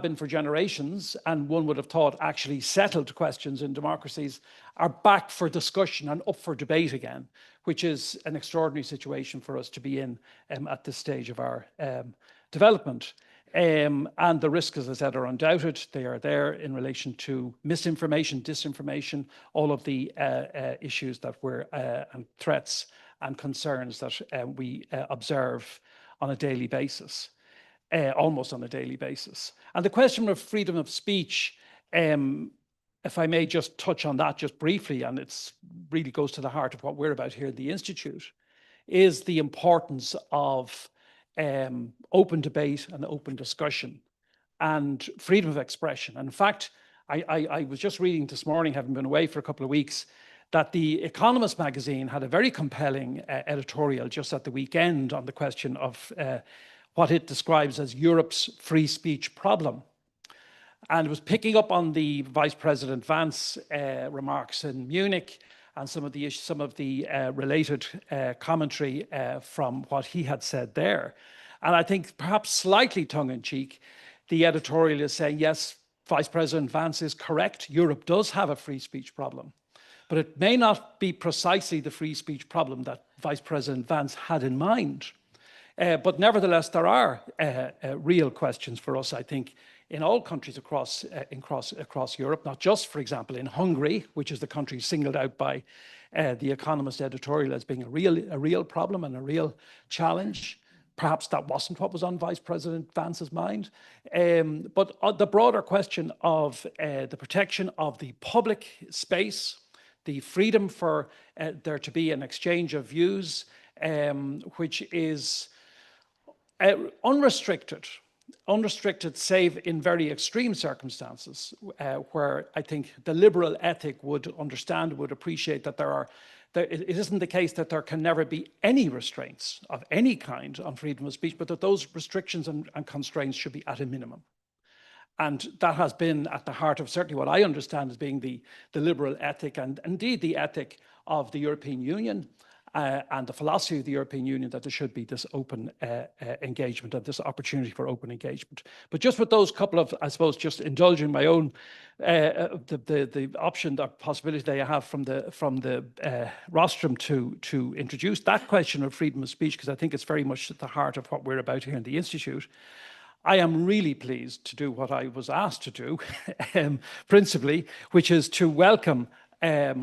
been for generations, and one would have thought actually settled questions in democracies, are back for discussion and up for debate again, which is an extraordinary situation for us to be in at this stage of our development. And the risks, as I said, are undoubted. They are there in relation to misinformation, disinformation, all of the issues that and threats and concerns that we observe on a daily basis, almost on a daily basis. And the question of freedom of speech, if I may just touch on that just briefly, and it really goes to the heart of what we're about here at the Institute, is the importance of open debate and open discussion and freedom of expression. And in fact, I was just reading this morning, having been away for a couple of weeks, that The Economist magazine had a very compelling editorial just at the weekend on the question of what it describes as Europe's free speech problem. And it was picking up on the Vice President Vance remarks in Munich and some of the related commentary from what he had said there. And I think perhaps slightly tongue-in-cheek, the editorial is saying, yes, Vice President Vance is correct. Europe does have a free speech problem, but it may not be precisely the free speech problem that Vice President Vance had in mind. But nevertheless, there are real questions for us, I think, in all countries across Europe, not just, for example, in Hungary, which is the country singled out by The Economist editorial as being a real problem and a real challenge. Perhaps that wasn't what was on Vice President Vance's mind. But the broader question of the protection of the public space, the freedom for there to be an exchange of views, which is unrestricted, save in very extreme circumstances, where I think the liberal ethic would appreciate that it isn't the case that there can never be any restraints of any kind on freedom of speech, but that those restrictions and constraints should be at a minimum. And that has been at the heart of certainly what I understand as being the liberal ethic, and indeed the ethic of the European Union, and the philosophy of the European Union, that there should be this open engagement and this opportunity for open engagement. But just with those couple of, I suppose, just indulging my own, the option, the possibility that I have from the rostrum to introduce that question of freedom of speech, because I think it's very much at the heart of what we're about here in the Institute. I am really pleased to do what I was asked to do, principally, which is to welcome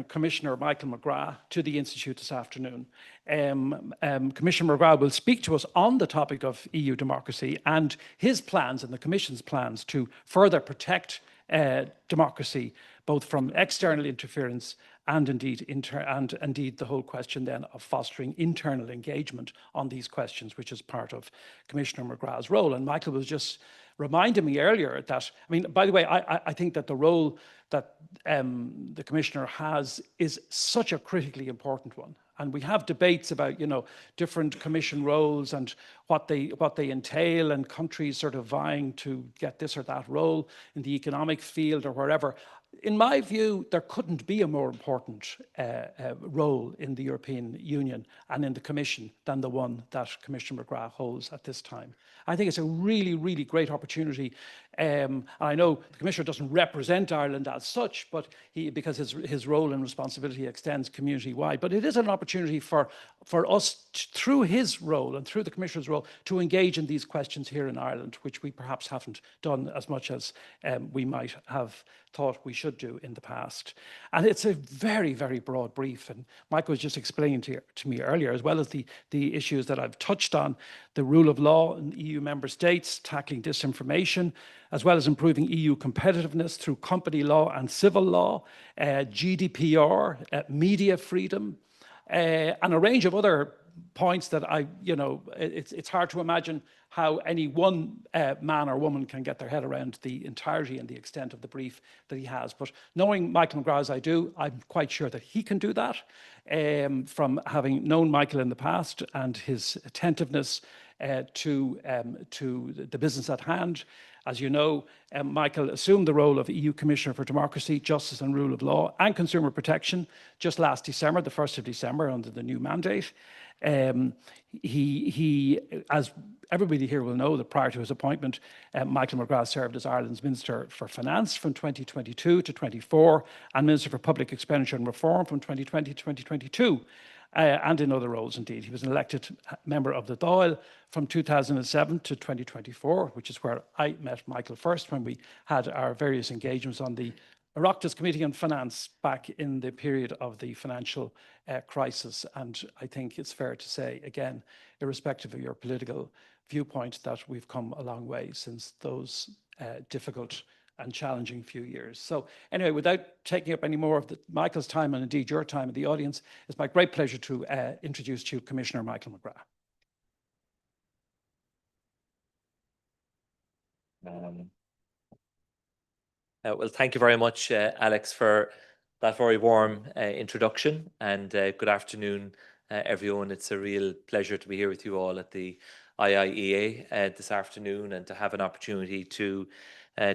Commissioner Michael McGrath to the Institute this afternoon. Commissioner McGrath will speak to us on the topic of EU democracy and his plans and the Commission's plans to further protect democracy, both from external interference and indeed the whole question then of fostering internal engagement on these questions, which is part of Commissioner McGrath's role. And Michael was just reminded me earlier that, I mean, by the way, I think that the role that the Commissioner has is such a critically important one. And we have debates about, different Commission roles and what they entail, and countries sort of vying to get this or that role in the economic field or wherever. In my view, there couldn't be a more important role in the European Union and in the Commission than the one that Commissioner McGrath holds at this time. I think it's a really, really great opportunity. I know the Commissioner doesn't represent Ireland as such, but because his role and responsibility extends community-wide. But it is an opportunity for us, through his role and through the Commissioner's role, to engage in these questions here in Ireland, which we perhaps haven't done as much as we might have thought we should do in the past. And it's a very, very broad brief. And Michael was just explaining to me earlier, as well as the issues that I've touched on, the rule of law in EU member states, tackling disinformation, as well as improving EU competitiveness through company law and civil law, GDPR, media freedom, and a range of other points that it's hard to imagine how any one man or woman can get their head around the entirety and the extent of the brief that he has. But knowing Michael McGrath as I do, I'm quite sure that he can do that, from having known Michael in the past and his attentiveness to the business at hand, As you know, Michael assumed the role of EU Commissioner for Democracy, Justice and Rule of Law and Consumer Protection just last December, the 1st of December, under the new mandate. He, as everybody here will know, that prior to his appointment, Michael McGrath served as Ireland's Minister for Finance from 2022 to 24 and Minister for Public Expenditure and Reform from 2020 to 2022. And in other roles, indeed. He was an elected member of the Dáil from 2007 to 2024, which is where I met Michael first when we had our various engagements on the Oireachtas Committee on Finance back in the period of the financial crisis. And I think it's fair to say, again, irrespective of your political viewpoint, that we've come a long way since those difficult and challenging few years. So anyway, without taking up any more of Michael's time and indeed your time in the audience, it's my great pleasure to introduce to you Commissioner Michael McGrath. Well, thank you very much, Alex, for that very warm introduction, and good afternoon, everyone. It's a real pleasure to be here with you all at the IIEA this afternoon and to have an opportunity to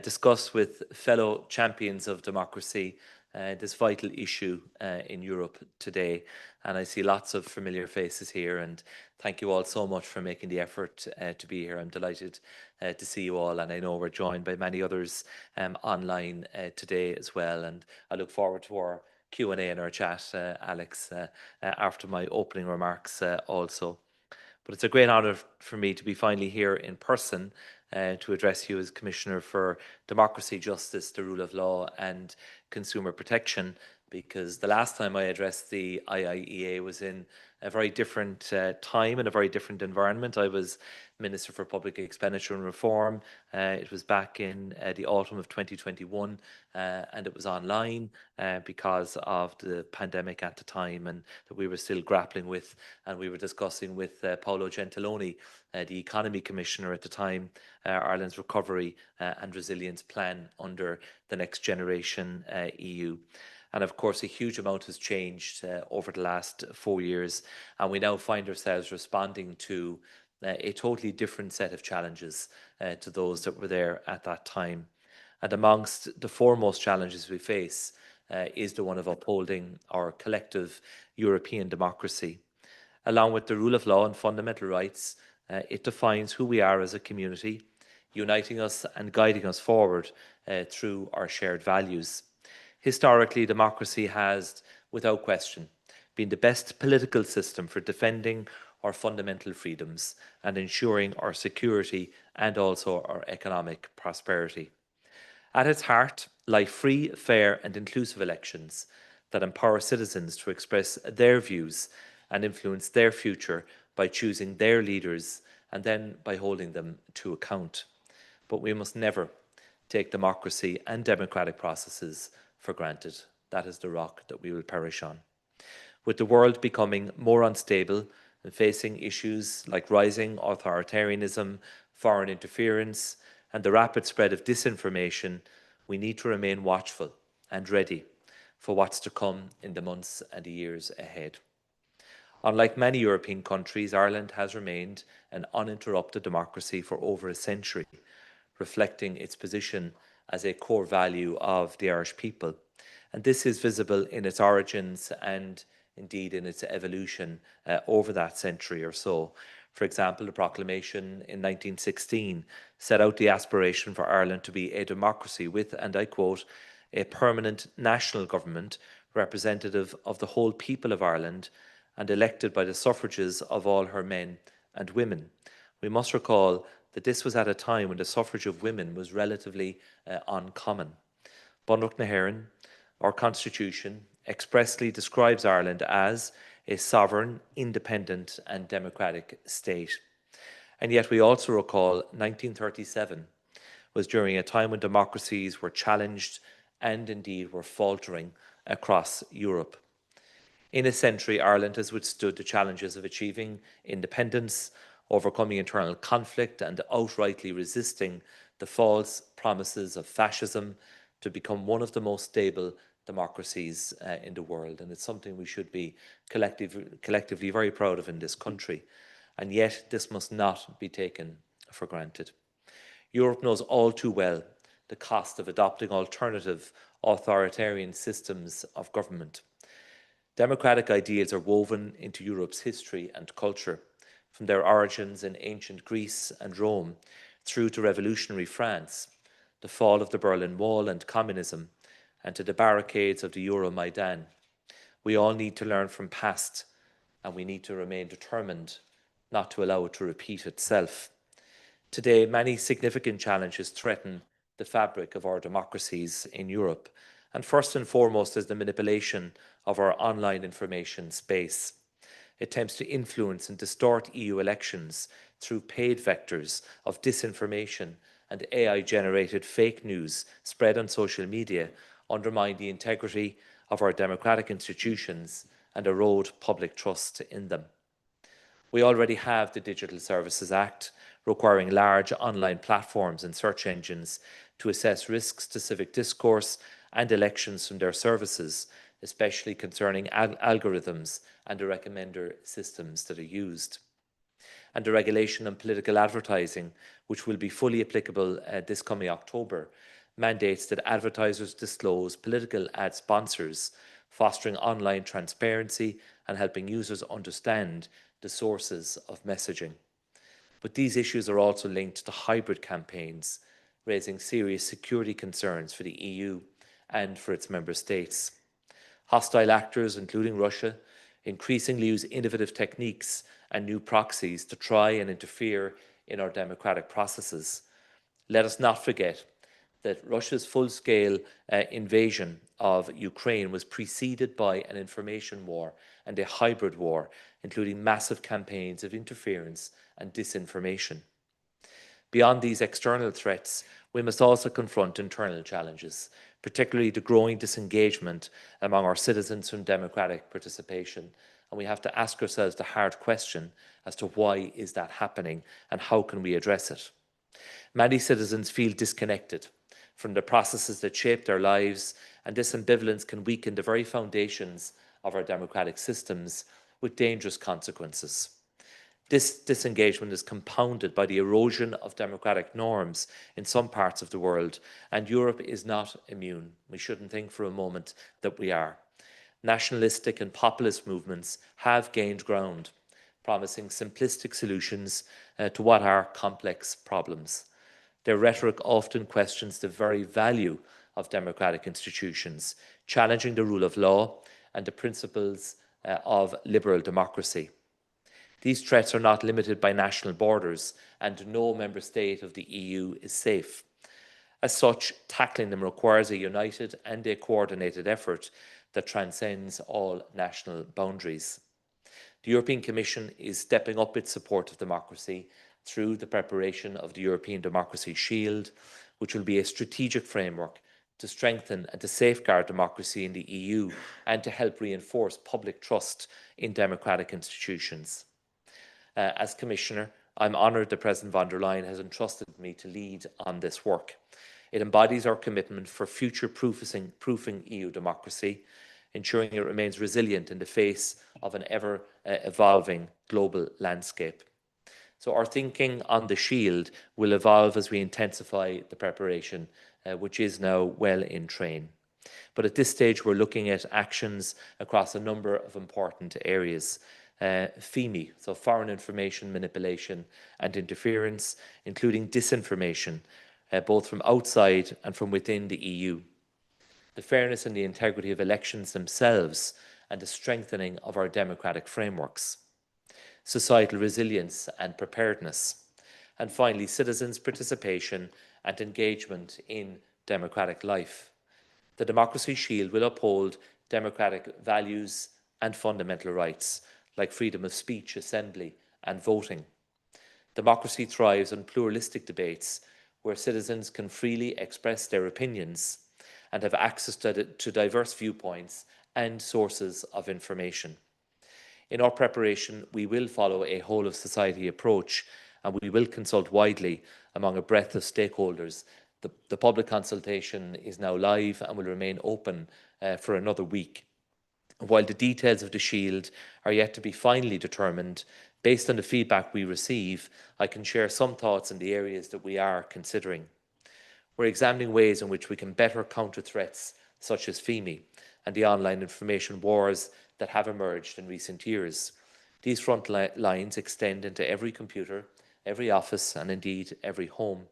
discuss with fellow champions of democracy this vital issue in Europe today. And I see lots of familiar faces here, and thank you all so much for making the effort to be here. I'm delighted to see you all, and I know we're joined by many others online today as well. And I look forward to our Q&A and our chat, Alex, after my opening remarks also. But it's a great honour for me to be finally here in person to address you as Commissioner for Democracy, Justice, the Rule of Law and Consumer Protection, because the last time I addressed the IIEA was in a very different time and a very different environment. I was Minister for Public Expenditure and Reform. It was back in the autumn of 2021, and it was online because of the pandemic at the time, and that we were still grappling with, and we were discussing with Paolo Gentiloni, the Economy Commissioner at the time, Ireland's recovery and resilience plan under the Next Generation EU. And of course, a huge amount has changed over the last 4 years, and we now find ourselves responding to a totally different set of challenges to those that were there at that time. And amongst the foremost challenges we face is the one of upholding our collective European democracy. Along with the rule of law and fundamental rights, it defines who we are as a community, uniting us and guiding us forward through our shared values. Historically, democracy has, without question, been the best political system for defending our fundamental freedoms and ensuring our security and also our economic prosperity. At its heart lie free, fair and inclusive elections that empower citizens to express their views and influence their future by choosing their leaders and then by holding them to account. But we must never take democracy and democratic processes for granted. That is the rock that we will perish on. With the world becoming more unstable and facing issues like rising authoritarianism, foreign interference, and the rapid spread of disinformation, we need to remain watchful and ready for what's to come in the months and the years ahead. Unlike many European countries, Ireland has remained an uninterrupted democracy for over a century, reflecting its position as a core value of the Irish people. And this is visible in its origins and indeed in its evolution over that century or so. For example, the proclamation in 1916 set out the aspiration for Ireland to be a democracy with, and I quote, a permanent national government representative of the whole people of Ireland and elected by the suffrages of all her men and women. We must recall that this was at a time when the suffrage of women was relatively uncommon. Bunreacht na hÉireann, our constitution, expressly describes Ireland as a sovereign, independent and democratic state. And yet we also recall 1937 was during a time when democracies were challenged and indeed were faltering across Europe. In a century, Ireland has withstood the challenges of achieving independence, overcoming internal conflict and outrightly resisting the false promises of fascism to become one of the most stable democracies in the world. And it's something we should be collectively very proud of in this country. And yet this must not be taken for granted. Europe knows all too well the cost of adopting alternative authoritarian systems of government. Democratic ideals are woven into Europe's history and culture, from their origins in ancient Greece and Rome through to revolutionary France, the fall of the Berlin Wall and communism, and to the barricades of the Euromaidan. We all need to learn from past, and we need to remain determined not to allow it to repeat itself. Today, many significant challenges threaten the fabric of our democracies in Europe, and first and foremost is the manipulation of our online information space. Attempts to influence and distort EU elections through paid vectors of disinformation and AI-generated fake news spread on social media undermine the integrity of our democratic institutions and erode public trust in them. We already have the Digital Services Act, requiring large online platforms and search engines to assess risks to civic discourse and elections from their services, especially concerning algorithms and the recommender systems that are used. And the regulation on political advertising, which will be fully applicable this coming October, mandates that advertisers disclose political ad sponsors, fostering online transparency and helping users understand the sources of messaging. But these issues are also linked to hybrid campaigns, raising serious security concerns for the EU and for its member states. Hostile actors, including Russia, increasingly use innovative techniques and new proxies to try and interfere in our democratic processes. Let us not forget that Russia's full-scale invasion of Ukraine was preceded by an information war and a hybrid war, including massive campaigns of interference and disinformation. Beyond these external threats, we must also confront internal challenges, particularly the growing disengagement among our citizens from democratic participation. And we have to ask ourselves the hard question as to why is that happening and how can we address it. Many citizens feel disconnected from the processes that shape their lives, and this ambivalence can weaken the very foundations of our democratic systems with dangerous consequences. This disengagement is compounded by the erosion of democratic norms in some parts of the world, and Europe is not immune. We shouldn't think for a moment that we are. Nationalistic and populist movements have gained ground, promising simplistic solutions to what are complex problems. Their rhetoric often questions the very value of democratic institutions, challenging the rule of law and the principles of liberal democracy. These threats are not limited by national borders, and no member state of the EU is safe. As such, tackling them requires a united and a coordinated effort that transcends all national boundaries. The European Commission is stepping up its support of democracy through the preparation of the European Democracy Shield, which will be a strategic framework to strengthen and to safeguard democracy in the EU and to help reinforce public trust in democratic institutions. As Commissioner, I'm honoured that President von der Leyen has entrusted me to lead on this work. It embodies our commitment for future-proofing EU democracy, ensuring it remains resilient in the face of an ever-evolving global landscape. So our thinking on the Shield will evolve as we intensify the preparation, which is now well in train. But at this stage, we're looking at actions across a number of important areas. FIMI, so foreign information manipulation and interference, including disinformation, both from outside and from within the EU. The fairness and the integrity of elections themselves, and the strengthening of our democratic frameworks. Societal resilience and preparedness. And finally, citizens' participation and engagement in democratic life. The Democracy Shield will uphold democratic values and fundamental rights, like freedom of speech, assembly, and voting. Democracy thrives on pluralistic debates where citizens can freely express their opinions and have access to diverse viewpoints and sources of information. In our preparation, we will follow a whole-of-society approach, and we will consult widely among a breadth of stakeholders. The public consultation is now live and will remain open for another week. While the details of the Shield are yet to be finally determined, Based on the feedback we receive, I can share some thoughts in the areas that we are considering. We're examining ways in which we can better counter threats such as FEMI and the online information wars that have emerged in recent years. These front lines extend into every computer, every office, and indeed every home.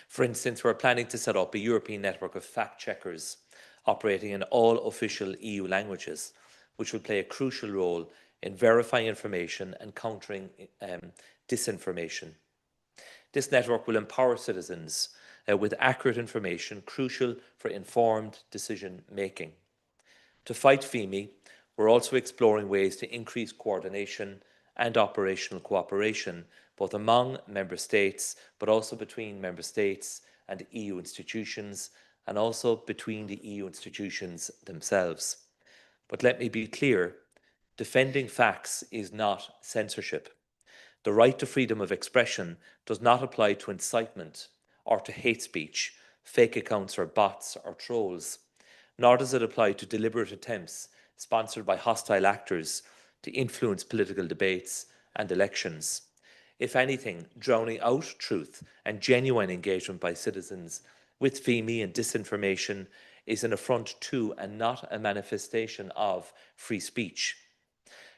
For instance, we're planning to set up a European network of fact checkers operating in all official EU languages, which will play a crucial role in verifying information and countering disinformation. This network will empower citizens with accurate information crucial for informed decision making. To fight FEMI, we're also exploring ways to increase coordination and operational cooperation, both among member states, but also between member states and EU institutions, and also between the EU institutions themselves. But let me be clear, defending facts is not censorship. The right to freedom of expression does not apply to incitement or to hate speech, fake accounts or bots or trolls, nor does it apply to deliberate attempts sponsored by hostile actors to influence political debates and elections. If anything, drowning out truth and genuine engagement by citizens with FEMI and disinformation is an affront to and not a manifestation of free speech.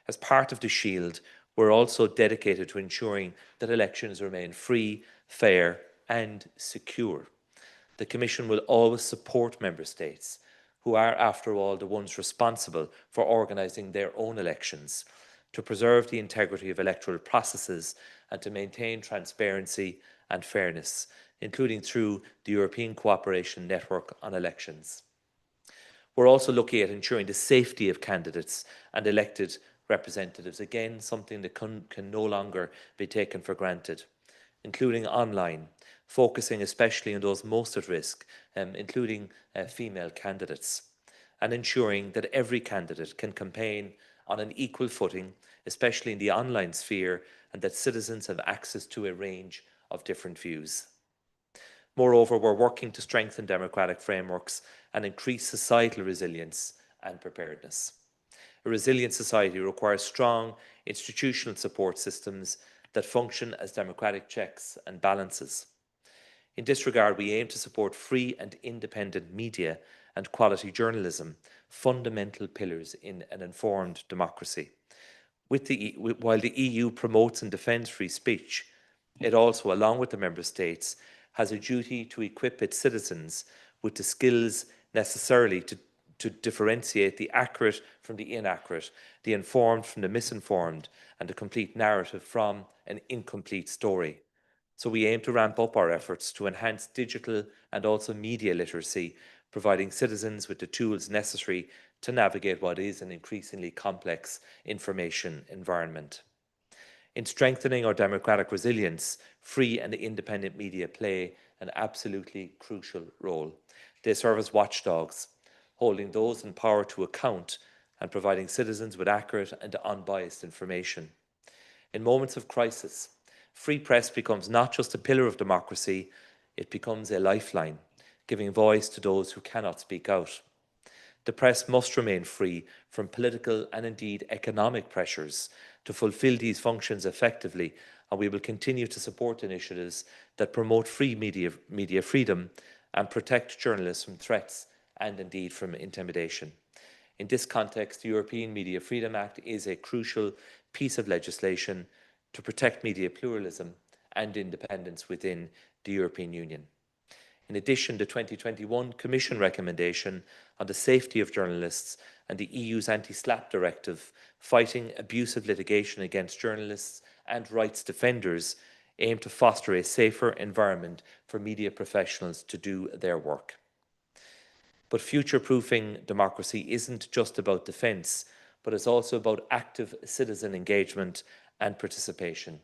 As part of the Shield, we're also dedicated to ensuring that elections remain free, fair, and secure. The Commission will always support Member States, who are, after all, the ones responsible for organising their own elections, to preserve the integrity of electoral processes and to maintain transparency and fairness, including through the European Cooperation Network on Elections. We're also looking at ensuring the safety of candidates and elected representatives, again, something that can no longer be taken for granted, including online, focusing especially on those most at risk, including female candidates, and ensuring that every candidate can campaign on an equal footing, especially in the online sphere, and that citizens have access to a range of different views. Moreover, we're working to strengthen democratic frameworks and increase societal resilience and preparedness. A resilient society requires strong institutional support systems that function as democratic checks and balances. In this regard, we aim to support free and independent media and quality journalism, fundamental pillars in an informed democracy. While the EU promotes and defends free speech, it also, along with the Member States, has a duty to equip its citizens with the skills necessarily to differentiate the accurate from the inaccurate, the informed from the misinformed, and the complete narrative from an incomplete story. So we aim to ramp up our efforts to enhance digital and also media literacy, providing citizens with the tools necessary to navigate what is an increasingly complex information environment. In strengthening our democratic resilience, free and independent media play an absolutely crucial role. They serve as watchdogs, holding those in power to account and providing citizens with accurate and unbiased information. In moments of crisis, free press becomes not just a pillar of democracy, it becomes a lifeline, giving voice to those who cannot speak out. The press must remain free from political and indeed economic pressures to fulfil these functions effectively, and we will continue to support initiatives that promote free media freedom and protect journalists from threats and indeed from intimidation. In this context, the European Media Freedom Act is a crucial piece of legislation to protect media pluralism and independence within the European Union. In addition, the 2021 Commission recommendation on the safety of journalists and the EU's anti-SLAPP directive, fighting abusive litigation against journalists and rights defenders, aim to foster a safer environment for media professionals to do their work. But future-proofing democracy isn't just about defence, but it's also about active citizen engagement and participation.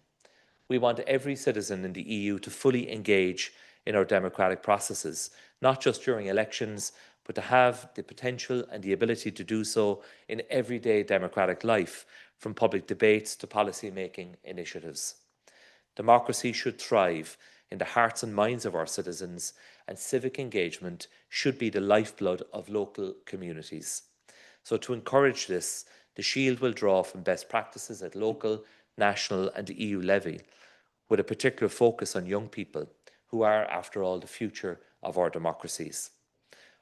We want every citizen in the EU to fully engage in our democratic processes, not just during elections, but to have the potential and the ability to do so in everyday democratic life, from public debates to policy-making initiatives. Democracy should thrive in the hearts and minds of our citizens, and civic engagement should be the lifeblood of local communities. So to encourage this, The Shield will draw from best practices at local, national and EU level, with a particular focus on young people who are, after all, the future of our democracies.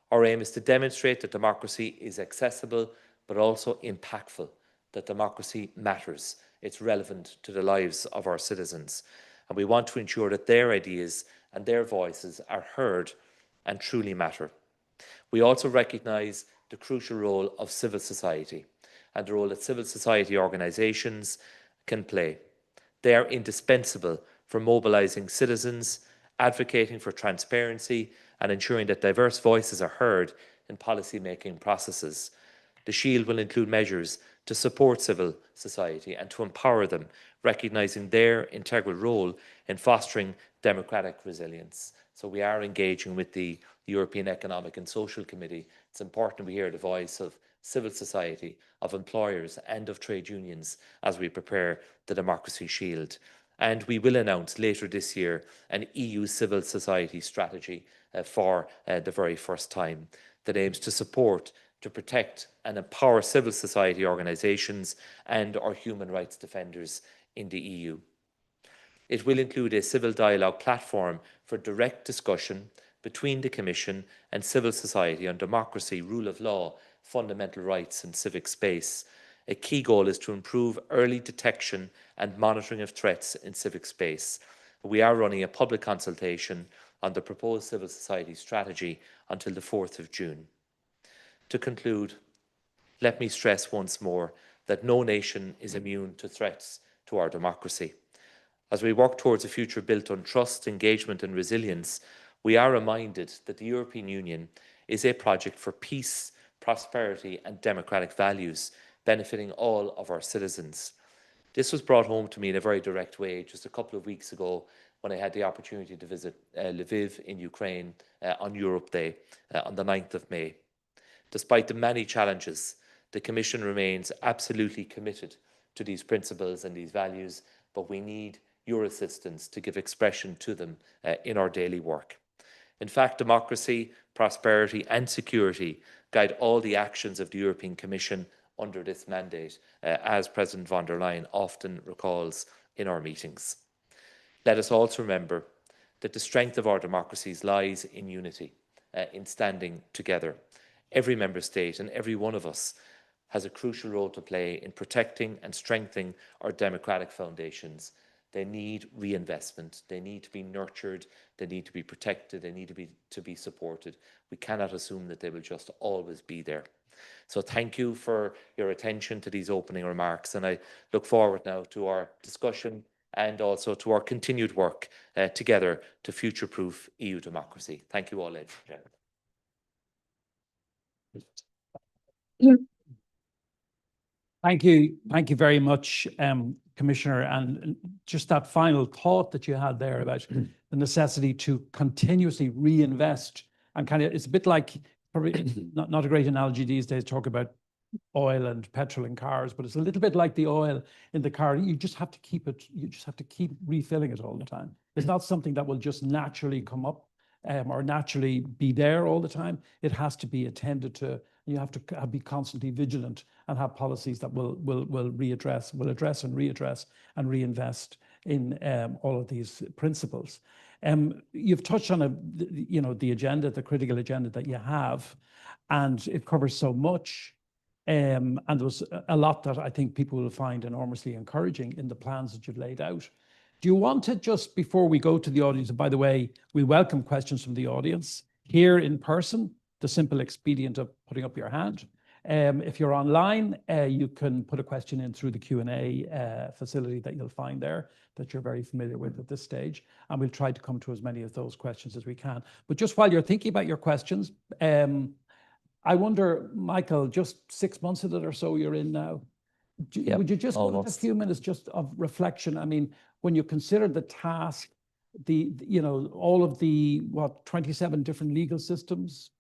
Our aim is to demonstrate that democracy is accessible but also impactful, that democracy matters, it's relevant to the lives of our citizens, and we want to ensure that their ideas and their voices are heard and truly matter. We also recognise the crucial role of civil society and the role that civil society organisations can play. They are indispensable for mobilising citizens, advocating for transparency and ensuring that diverse voices are heard in policy-making processes. The Shield will include measures to support civil society and to empower them, recognising their integral role in fostering democratic resilience. So we are engaging with the European Economic and Social Committee. It's important we hear the voice of civil society, of employers and of trade unions as we prepare the Democracy Shield. And we will announce later this year an EU civil society strategy for the very first time that aims to support, to protect and empower civil society organisations and our human rights defenders in the EU. It will include a civil dialogue platform for direct discussion between the Commission and civil society on democracy, rule of law, fundamental rights and civic space. A key goal is to improve early detection and monitoring of threats in civic space. We are running a public consultation on the proposed civil society strategy until the 4th of June. To conclude, let me stress once more that no nation is immune to threats to our democracy. As we work towards a future built on trust, engagement and resilience, we are reminded that the European Union is a project for peace, prosperity and democratic values, benefiting all of our citizens. This was brought home to me in a very direct way just a couple of weeks ago when I had the opportunity to visit Lviv in Ukraine on Europe Day on the 9th of May. Despite the many challenges, the Commission remains absolutely committed to these principles and these values, but we need your assistance to give expression to them in our daily work. In fact, democracy, prosperity and security guide all the actions of the European Commission under this mandate, as President von der Leyen often recalls in our meetings. Let us also remember that the strength of our democracies lies in unity, in standing together. Every member state and every one of us has a crucial role to play in protecting and strengthening our democratic foundations. They need reinvestment, they need to be nurtured, they need to be protected, they need to be supported. We cannot assume that they will just always be there. So thank you for your attention to these opening remarks, and I look forward now to our discussion and also to our continued work together to future-proof EU democracy. Thank you all, ladies and gentlemen. Thank you very much, Commissioner. And just that final thought that you had there about the necessity to continuously reinvest, and kind of, it's a bit like, probably not a great analogy these days, talk about oil and petrol in cars, but it's a little bit like the oil in the car. You just have to keep it, you just have to keep refilling it all the time. It's not something that will just naturally come up or naturally be there all the time. It has to be attended to. You have to be constantly vigilant and have policies that will address and readdress and reinvest in all of these principles. You've touched on the agenda, the critical agenda that you have, and it covers so much. And there was a lot that I think people will find enormously encouraging in the plans that you've laid out. Do you want to, just before we go to the audience, and by the way, we welcome questions from the audience here in person, the simple expedient of putting up your hand. If you're online, you can put a question in through the Q&A facility that you'll find there, that you're very familiar with at this stage. And we'll try to come to as many of those questions as we can. But just while you're thinking about your questions, I wonder, Michael, just 6 months of it or so you're in now. Would you just give a few minutes just of reflection? I mean, when you consider the task, all of the 27 different legal systems,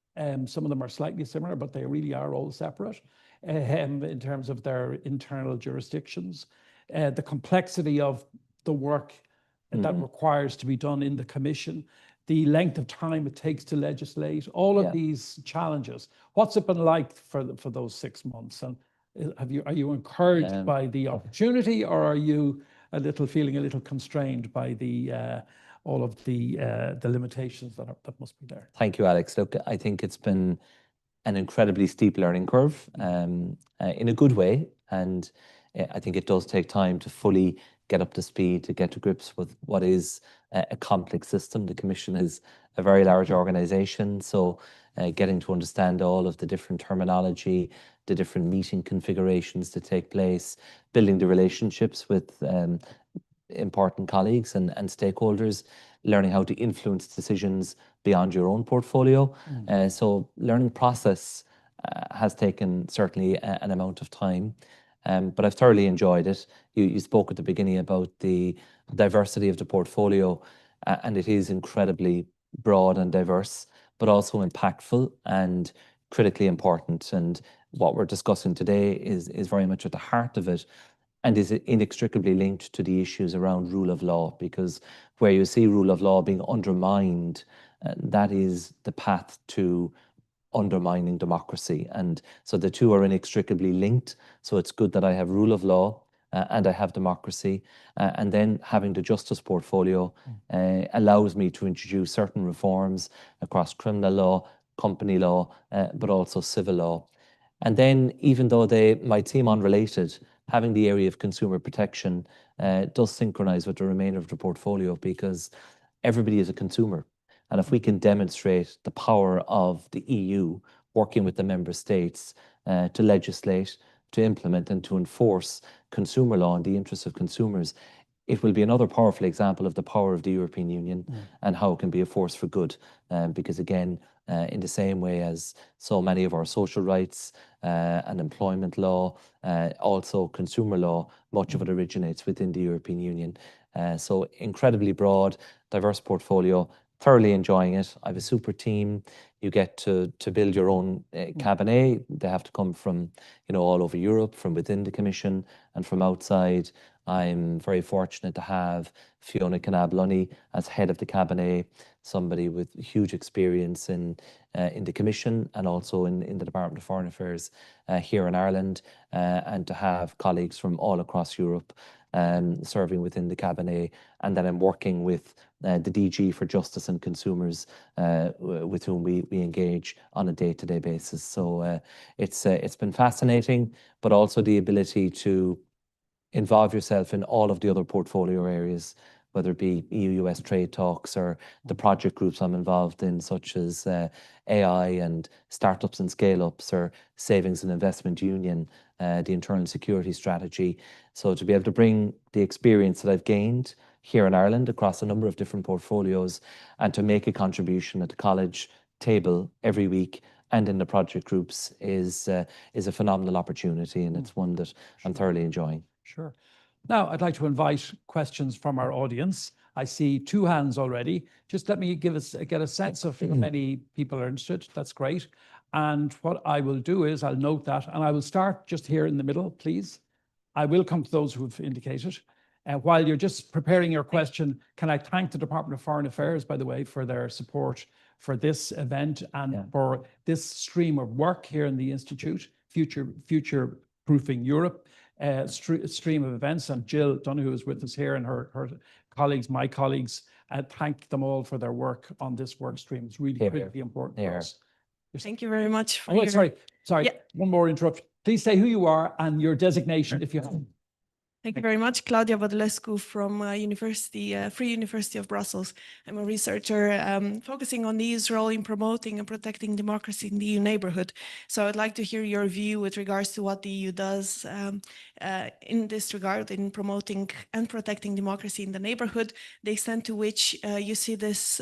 some of them are slightly similar, but they really are all separate in terms of their internal jurisdictions. The complexity of the work that requires to be done in the Commission, the length of time it takes to legislate, all of these challenges. What's it been like for those 6 months? And Are you encouraged by the opportunity, or are you feeling a little constrained by all of the limitations that must be there? Thank you, Alex. Look, I think it's been an incredibly steep learning curve in a good way. And I think it does take time to fully get up to speed, to get to grips with what is a complex system. The Commission is a very large organization. So getting to understand all of the different terminology, the different meeting configurations that take place, building the relationships with important colleagues and stakeholders, learning how to influence decisions beyond your own portfolio. So learning process has taken certainly an amount of time, but I've thoroughly enjoyed it. You spoke at the beginning about the diversity of the portfolio, and it is incredibly broad and diverse, but also impactful and critically important. And what we're discussing today is very much at the heart of it, and is inextricably linked to the issues around rule of law, because where you see rule of law being undermined, that is the path to undermining democracy. And so the two are inextricably linked. So it's good that I have rule of law and I have democracy. And then having the justice portfolio allows me to introduce certain reforms across criminal law, company law, but also civil law. And then, even though they might seem unrelated, having the area of consumer protection does synchronize with the remainder of the portfolio, because everybody is a consumer. And if we can demonstrate the power of the EU working with the member states to legislate, to implement and to enforce consumer law in the interests of consumers, it will be another powerful example of the power of the European Union and how it can be a force for good. Because again, in the same way as so many of our social rights and employment law, also consumer law, much of it originates within the European Union. So incredibly broad, diverse portfolio, thoroughly enjoying it. I have a super team. You get to build your own cabinet. They have to come from, all over Europe, from within the Commission and from outside. I'm very fortunate to have Fiona Canablunny as head of the cabinet, somebody with huge experience in the Commission and also in the Department of Foreign Affairs here in Ireland, and to have colleagues from all across Europe serving within the cabinet. And then I'm working with the DG for Justice and Consumers, with whom we engage on a day-to-day basis. So it's been fascinating, but also the ability to involve yourself in all of the other portfolio areas, whether it be EU-US trade talks or the project groups I'm involved in, such as AI and startups and scale-ups, or savings and investment union, the internal security strategy. So to be able to bring the experience that I've gained here in Ireland across a number of different portfolios and to make a contribution at the college table every week and in the project groups is a phenomenal opportunity, and it's one that I'm thoroughly enjoying. Sure. Now, I'd like to invite questions from our audience. I see 2 hands already. Just let me get a sense of how many people are interested. That's great. And what I will do is I'll note that, and I will start just here in the middle, please. I will come to those who've indicated. While you're just preparing your question, can I thank the Department of Foreign Affairs, by the way, for their support for this event and for this stream of work here in the Institute, Future Proofing Europe. Stream of events, and Jill Donoghue is with us here, and her colleagues, my colleagues, thank them all for their work on this work stream. It's really critically important for us. Thank you very much. Sorry. Yeah. One more interruption. Please say who you are and your designation if you have. Thank you very much. Claudia Badulescu from Free University of Brussels. I'm a researcher focusing on the EU's role in promoting and protecting democracy in the EU neighborhood. So I'd like to hear your view with regards to what the EU does in this regard, in promoting and protecting democracy in the neighborhood, the extent to which you see this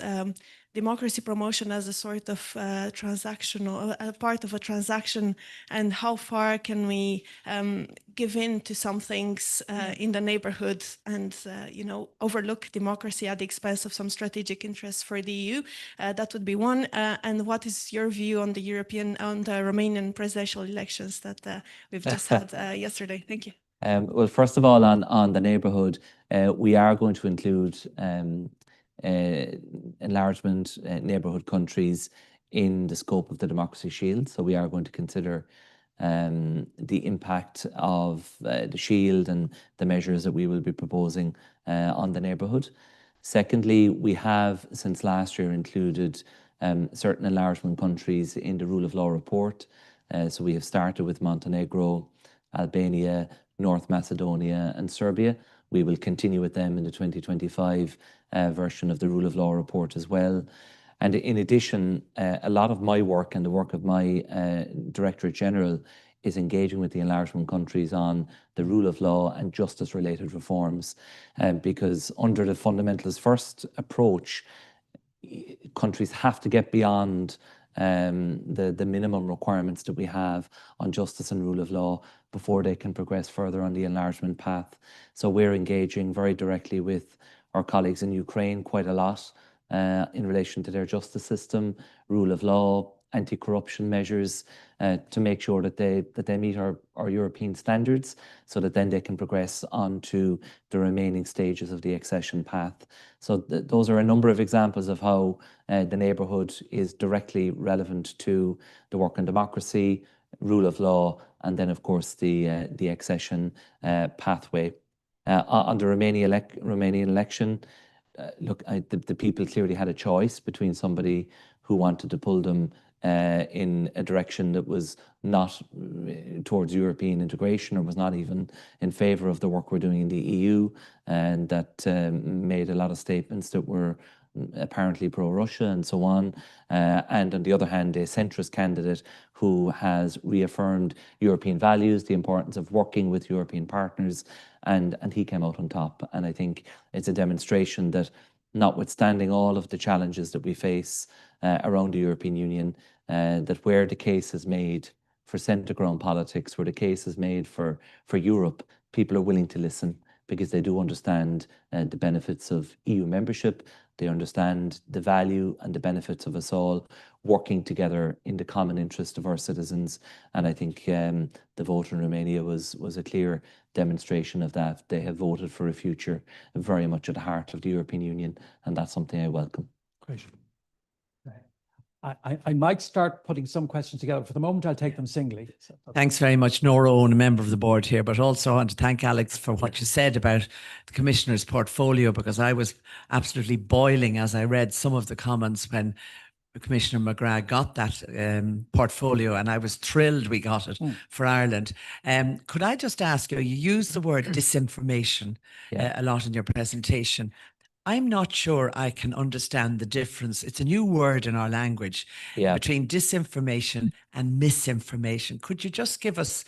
democracy promotion as a sort of transactional, a part of a transaction, and how far can we give in to some things in the neighborhood and overlook democracy at the expense of some strategic interests for the EU? That would be one. And what is your view on the Romanian presidential elections that we've just had yesterday? Thank you. Well, first of all, on the neighborhood, we are going to include enlargement neighborhood countries in the scope of the Democracy Shield. So we are going to consider the impact of the shield and the measures that we will be proposing on the neighbourhood. Secondly, we have since last year included certain enlargement countries in the rule of law report. So we have started with Montenegro, Albania, North Macedonia and Serbia. We will continue with them in the 2025 version of the rule of law report as well. And in addition, a lot of my work and the work of my Directorate General is engaging with the enlargement countries on the rule of law and justice related reforms. Because under the fundamentalist first approach, countries have to get beyond the minimum requirements that we have on justice and rule of law before they can progress further on the enlargement path. So we're engaging very directly with our colleagues in Ukraine quite a lot in relation to their justice system, rule of law, anti-corruption measures, to make sure that they meet our European standards, so that then they can progress on to the remaining stages of the accession path. So those are a number of examples of how the neighbourhood is directly relevant to the work on democracy, rule of law, and then of course the accession pathway. On the Romanian election, look, the people clearly had a choice between somebody who wanted to pull them in a direction that was not towards European integration, or was not even in favour of the work we're doing in the EU, and that made a lot of statements that were apparently pro-Russia and so on. And on the other hand, a centrist candidate who has reaffirmed European values, the importance of working with European partners, and he came out on top. And I think it's a demonstration that, notwithstanding all of the challenges that we face around the European Union, that where the case is made for centre ground politics, where the case is made for Europe, people are willing to listen, because they do understand the benefits of EU membership. They understand the value and the benefits of us all working together in the common interest of our citizens. And I think the vote in Romania was a clear demonstration of that. They have voted for a future very much at the heart of the European Union, and that's something I welcome. Great. I might start putting some questions together. For the moment, I'll take them singly. Thanks very much, Nora Owen, a member of the board here, but also I want to thank Alex for what you said about the Commissioner's portfolio, because I was absolutely boiling as I read some of the comments when Commissioner McGrath got that portfolio, and I was thrilled we got it for Ireland. Could I just ask you, you used the word disinformation a lot in your presentation. I'm not sure I can understand the difference. It's a new word in our language between disinformation and misinformation. Could you just give us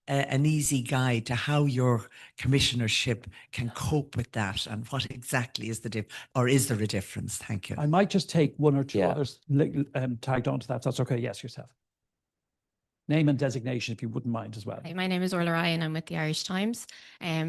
an easy guide to how your commissionership can cope with that, and what exactly is the difference, or is there a difference? Thank you. I might just take one or two others tagged onto that. That's okay. Yes, yourself. Name and designation, if you wouldn't mind as well. Hi, my name is Orla Ryan. I'm with the Irish Times.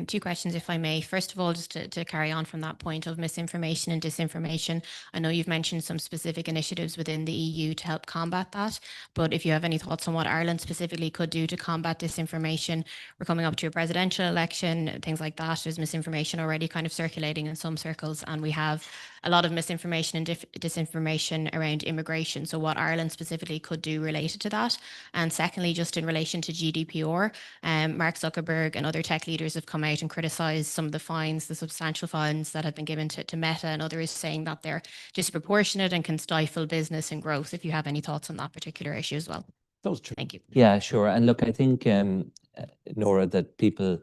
Two questions, if I may. First of all, just to carry on from that point of misinformation and disinformation, I know you've mentioned some specific initiatives within the EU to help combat that, but if you have any thoughts on what Ireland specifically could do to combat disinformation. We're coming up to a presidential election, things like that. There's misinformation already kind of circulating in some circles, and we have a lot of misinformation and disinformation around immigration. So what Ireland specifically could do related to that. And secondly, just in relation to GDPR, Mark Zuckerberg and other tech leaders have come out and criticised some of the fines, the substantial fines that have been given to Meta and others, saying that they're disproportionate and can stifle business and growth. If you have any thoughts on that particular issue as well. Those two. Thank you. Yeah, sure. And look, I think, Nora, that people,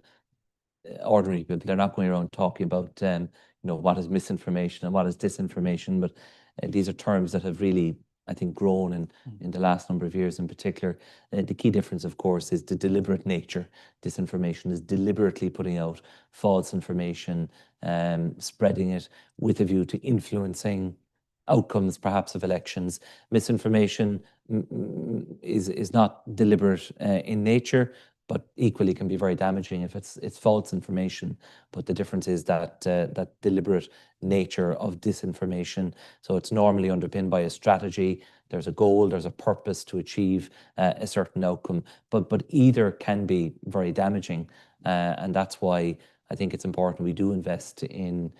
ordinary people, they're not going around talking about what is misinformation and what is disinformation, but these are terms that have really, I think, grown in the last number of years in particular. The key difference, of course, is the deliberate nature. Disinformation is deliberately putting out false information, spreading it with a view to influencing outcomes, perhaps, of elections. Misinformation is not deliberate in nature, but equally can be very damaging if it's false information. But the difference is that that deliberate nature of disinformation. So it's normally underpinned by a strategy. There's a goal, there's a purpose to achieve a certain outcome. But either can be very damaging, and that's why I think it's important we do invest in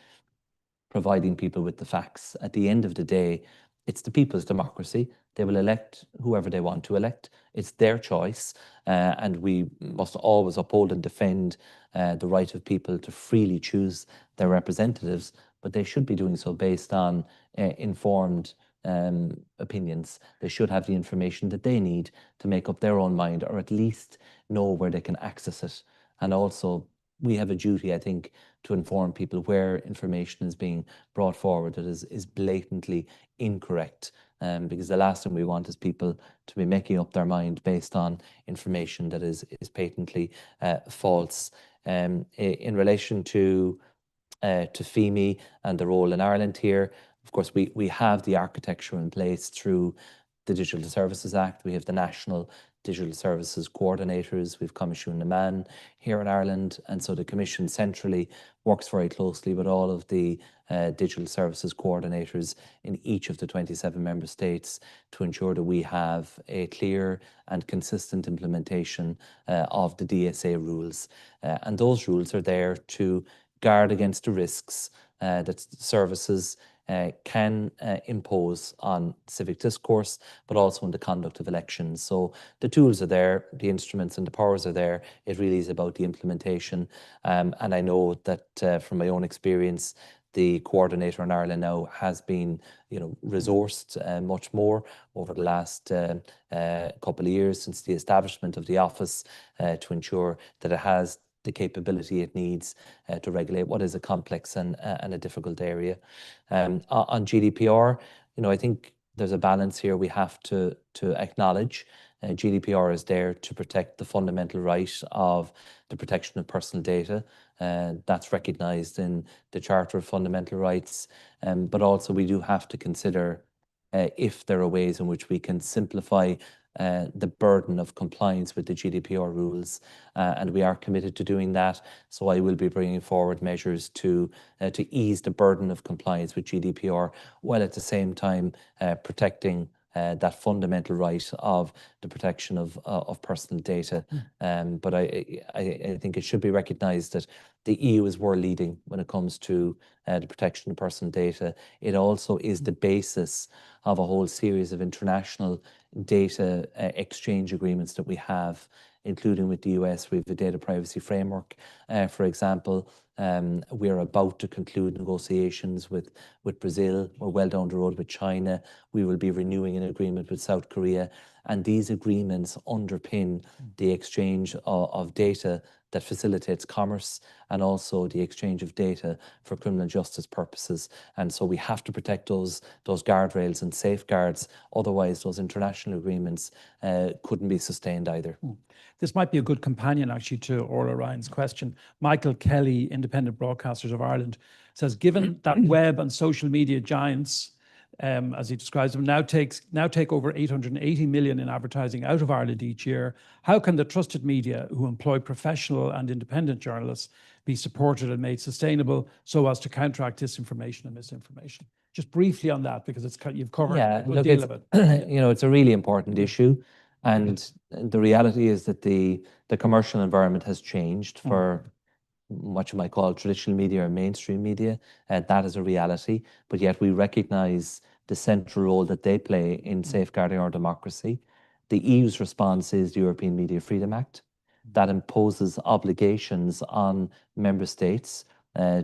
providing people with the facts. At the end of the day, it's the people's democracy. They will elect whoever they want to elect. It's their choice, and we must always uphold and defend the right of people to freely choose their representatives, but they should be doing so based on informed opinions. They should have the information that they need to make up their own mind, or at least know where they can access it. And also, we have a duty, I think, to inform people where information is being brought forward that is blatantly incorrect. Because the last thing we want is people to be making up their mind based on information that is patently false. In relation to FEME and the role in Ireland here, of course, we have the architecture in place through the Digital Services Act. We have the National Digital Services Coordinators. We've Comisiún na Man here in Ireland. And so the Commission centrally works very closely with all of the digital services coordinators in each of the 27 member states to ensure that we have a clear and consistent implementation of the DSA rules. And those rules are there to guard against the risks that services can impose on civic discourse, but also in the conduct of elections. So the tools are there, the instruments and the powers are there. It really is about the implementation. And I know that from my own experience, the coordinator in Ireland now has been, resourced much more over the last couple of years since the establishment of the office to ensure that it has the capability it needs to regulate what is a complex and a difficult area. On GDPR, I think there's a balance here we have to acknowledge. GDPR is there to protect the fundamental right of the protection of personal data. That's recognised in the Charter of Fundamental Rights. But also we do have to consider if there are ways in which we can simplify the burden of compliance with the GDPR rules, and we are committed to doing that. So I will be bringing forward measures to ease the burden of compliance with GDPR, while at the same time protecting that fundamental right of the protection of personal data. But I think it should be recognised that the EU is world leading when it comes to the protection of personal data. It also is the basis of a whole series of international data exchange agreements that we have, including with the US. We have the data privacy framework, for example. We're about to conclude negotiations with Brazil. We're well down the road with China. We will be renewing an agreement with South Korea. And these agreements underpin the exchange of data that facilitates commerce, and also the exchange of data for criminal justice purposes. And so we have to protect those guardrails and safeguards. Otherwise, those international agreements couldn't be sustained either. This might be a good companion, actually, to Orla Ryan's question. Michael Kelly, Independent Broadcasters of Ireland, says, given that web and social media giants, as he describes them, now take over 880 million in advertising out of Ireland each year, how can the trusted media who employ professional and independent journalists be supported and made sustainable so as to counteract disinformation and misinformation? Just briefly on that, because you've covered a good deal of it. It's a really important issue. And the reality is that the commercial environment has changed for much of my call traditional media or mainstream media. That is a reality. But yet we recognise the central role that they play in safeguarding our democracy. The EU's response is the European Media Freedom Act that imposes obligations on member states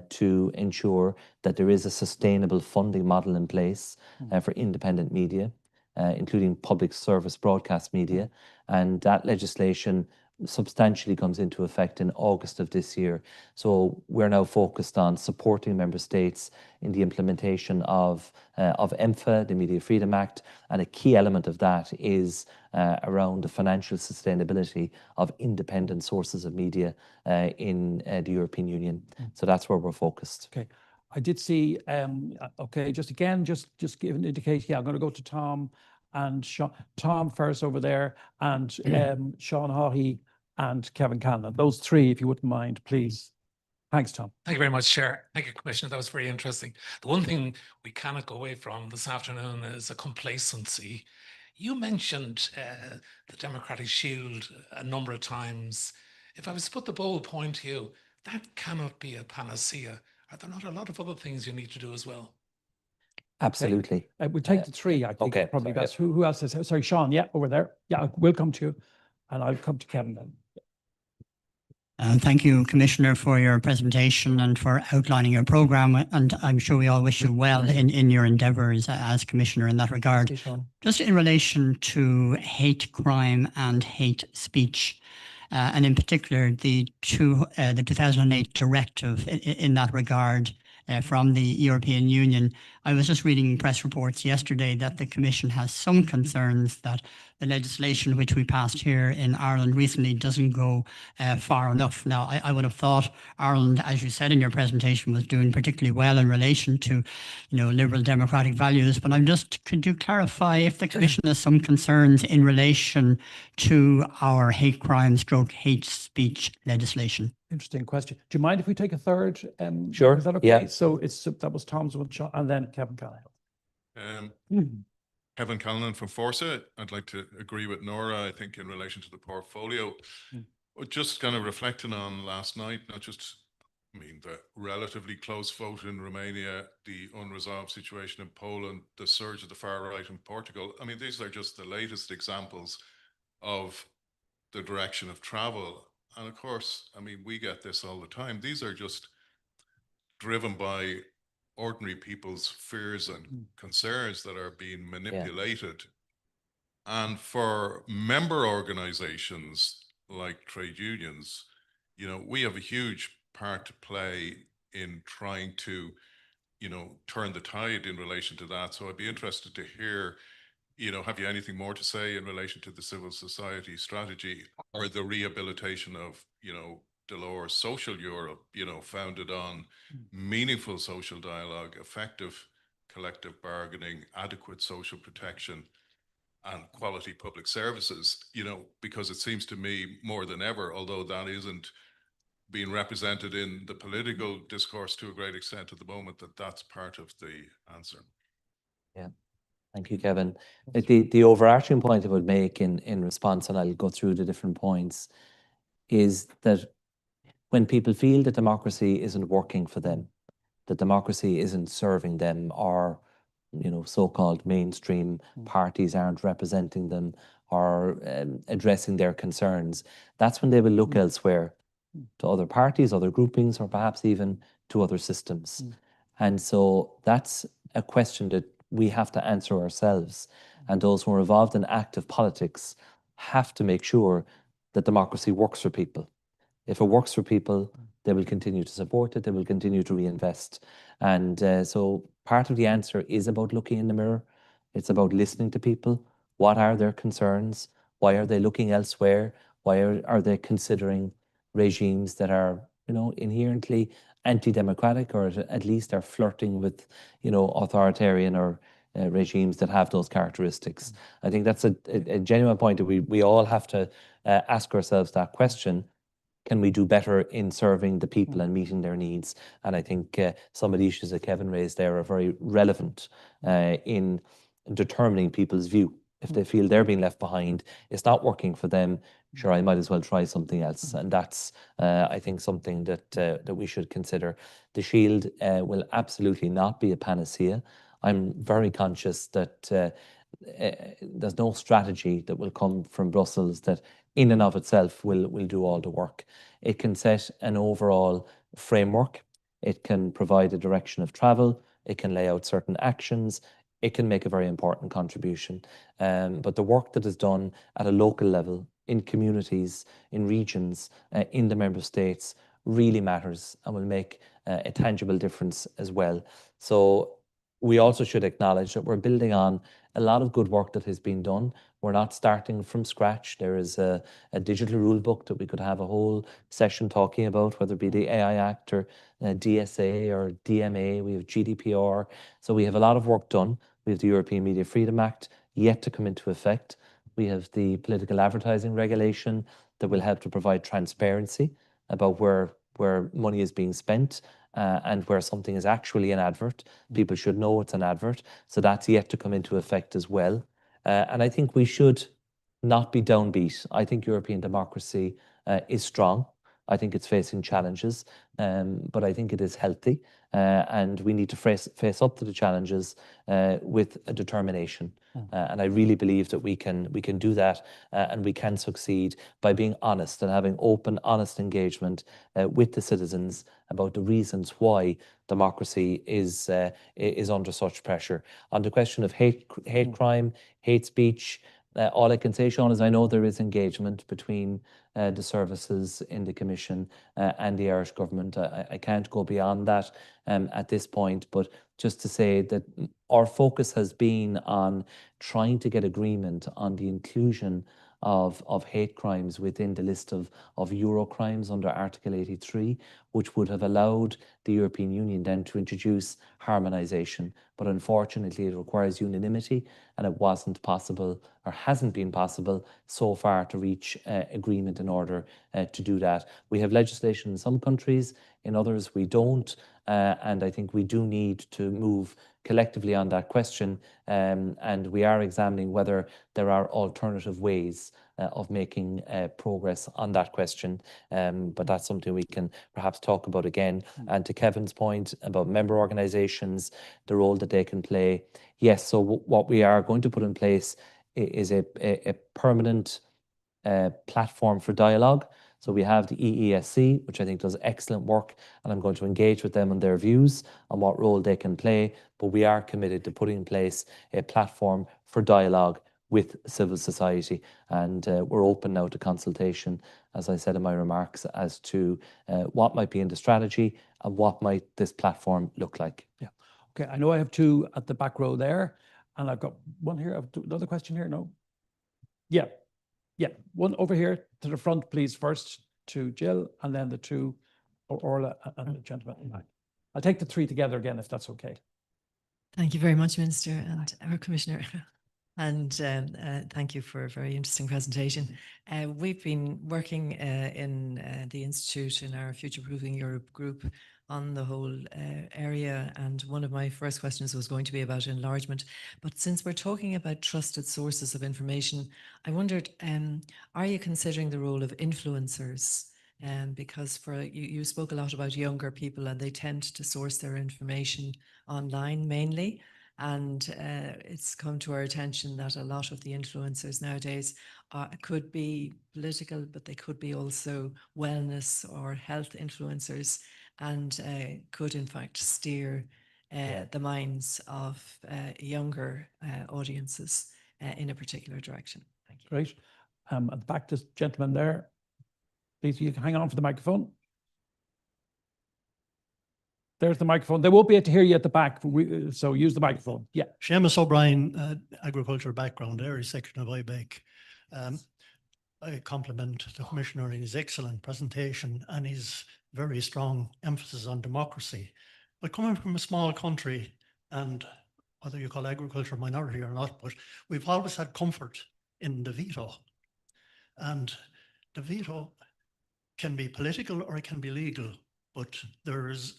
to ensure that there is a sustainable funding model in place for independent media, including public service broadcast media. And that legislation substantially comes into effect in August of this year. So we're now focused on supporting member states in the implementation of EMFA, the Media Freedom Act, and a key element of that is around the financial sustainability of independent sources of media in the European Union. So that's where we're focused. Okay. I did see, just give an indication. Yeah, I'm going to go to Tom and Sean. Tom first over there, and Sean Haughey and Kevin Cannon. Those three, if you wouldn't mind, please. Thanks, Tom. Thank you very much, Chair. Thank you, Commissioner. That was very interesting. The one thing we cannot go away from this afternoon is a complacency. You mentioned the Democratic Shield a number of times. If I was to put the bold point to you, that cannot be a panacea. Are there not a lot of other things you need to do as well? Absolutely. We'll take the three, I think, okay, probably sorry, best. Who else is? Sorry, Sean, yeah, over there. Yeah, we'll come to you, and I'll come to Kevin then. Thank you, Commissioner, for your presentation and for outlining your programme. And I'm sure we all wish you well in your endeavours as Commissioner in that regard. Thank you, Sean. Just in relation to hate crime and hate speech, and in particular the 2008 directive in that regard from the European Union. I was just reading press reports yesterday that the Commission has some concerns that the legislation which we passed here in Ireland recently doesn't go far enough. Now, I would have thought Ireland, as you said in your presentation, was doing particularly well in relation to, liberal democratic values. But could you clarify if the Commission has some concerns in relation to our hate crimes, hate speech legislation? Interesting question. Do you mind if we take a third? Sure. Is that okay? Yeah. So that was Tom's one, Sean, and then Kevin Callahan. Kevin Callahan from Forza. I'd like to agree with Nora, I think, in relation to the portfolio. Just kind of reflecting on last night, not just, the relatively close vote in Romania, the unresolved situation in Poland, the surge of the far right in Portugal. These are just the latest examples of the direction of travel. And of course, we get this all the time. These are just driven by ordinary people's fears and concerns that are being manipulated. Yeah. And for member organizations like trade unions, we have a huge part to play in trying to, turn the tide in relation to that. So I'd be interested to hear, have you anything more to say in relation to the civil society strategy or the rehabilitation of, Delors Social Europe, founded on meaningful social dialogue, effective collective bargaining, adequate social protection, and quality public services, because it seems to me more than ever, although that isn't being represented in the political discourse to a great extent at the moment, that's part of the answer. Yeah. Thank you, Kevin. The overarching point I would make in response, and I'll go through the different points, is that when people feel that democracy isn't working for them, that democracy isn't serving them, or so-called mainstream parties aren't representing them or addressing their concerns, that's when they will look elsewhere, to other parties, other groupings, or perhaps even to other systems. And so that's a question that we have to answer ourselves. And those who are involved in active politics have to make sure that democracy works for people. If it works for people, they will continue to support it, they will continue to reinvest. And so part of the answer is about looking in the mirror. It's about listening to people. What are their concerns? Why are they looking elsewhere? Why are they considering regimes that are, inherently anti-democratic, or at least are flirting with, authoritarian or regimes that have those characteristics? I think that's a genuine point that we all have to ask ourselves that question. Can we do better in serving the people and meeting their needs? And I think some of the issues that Kevin raised there are very relevant in determining people's view. If they feel they're being left behind, it's not working for them, sure, I might as well try something else. And that's, I think, something that we should consider. The Shield will absolutely not be a panacea. I'm very conscious that there's no strategy that will come from Brussels that in and of itself will do all the work. It can set an overall framework. It can provide a direction of travel. It can lay out certain actions. It can make a very important contribution. But the work that is done at a local level, in communities, in regions, in the member states, really matters and will make a tangible difference as well. So we also should acknowledge that we're building on a lot of good work that has been done. We're not starting from scratch. There is a digital rule book that we could have a whole session talking about, whether it be the AI Act or DSA or DMA. We have GDPR. So we have a lot of work done. We have the European Media Freedom Act yet to come into effect. We have the political advertising regulation that will help to provide transparency about where money is being spent and where something is actually an advert. People should know it's an advert. So that's yet to come into effect as well. And I think we should not be downbeat. I think European democracy is strong. I think it's facing challenges, but I think it is healthy. and we need to face up to the challenges with a determination. And I really believe that we can do that, and we can succeed by being honest and having open, honest engagement with the citizens about the reasons why democracy is under such pressure. On the question of hate crime, hate speech, all I can say, Sean, is I know there is engagement between the services in the Commission and the Irish government. I can't go beyond that at this point, but just to say that our focus has been on trying to get agreement on the inclusion of hate crimes within the list of Euro crimes under Article 83, which would have allowed the European Union then to introduce harmonisation. But unfortunately, it requires unanimity, and it wasn't possible, or hasn't been possible so far, to reach agreement in order to do that. We have legislation in some countries, in others we don't, and I think we do need to move collectively on that question, and we are examining whether there are alternative ways of making progress on that question, but that's something we can perhaps talk about again. And to Kevin's point about member organisations, the role that they can play, yes, so what we are going to put in place is a permanent platform for dialogue. So we have the EESC, which I think does excellent work, and I'm going to engage with them on their views on what role they can play. But we are committed to putting in place a platform for dialogue with civil society, and we're open now to consultation, as I said in my remarks, as to what might be in the strategy and what might this platform look like. Yeah. Okay. I know I have two at the back row there, and I've got one here. Another question here. No. Yeah. Yeah, one over here to the front, please, first to Jill, and then the two, Orla and the gentleman. I'll take the three together again, if that's okay. Thank you very much, Minister and our Commissioner. And thank you for a very interesting presentation. We've been working in the Institute in our Future Proofing Europe group on the whole area, and one of my first questions was going to be about enlargement. But since we're talking about trusted sources of information, I wondered, are you considering the role of influencers? Because you spoke a lot about younger people, and they tend to source their information online mainly. And it's come to our attention that a lot of the influencers nowadays could be political, but they could be also wellness or health influencers, and could in fact steer the minds of younger audiences in a particular direction. Thank you. Great. At the back, this gentleman there, please, you can hang on for the microphone. There's the microphone. They won't be able to hear you at the back, so use the microphone. Yeah. Seamus O'Brien, agricultural background, area section of IBEC. I compliment the Commissioner on his excellent presentation and his very strong emphasis on democracy. But coming from a small country, and whether you call agriculture a minority or not, but we've always had comfort in the veto. And the veto can be political or it can be legal, but there is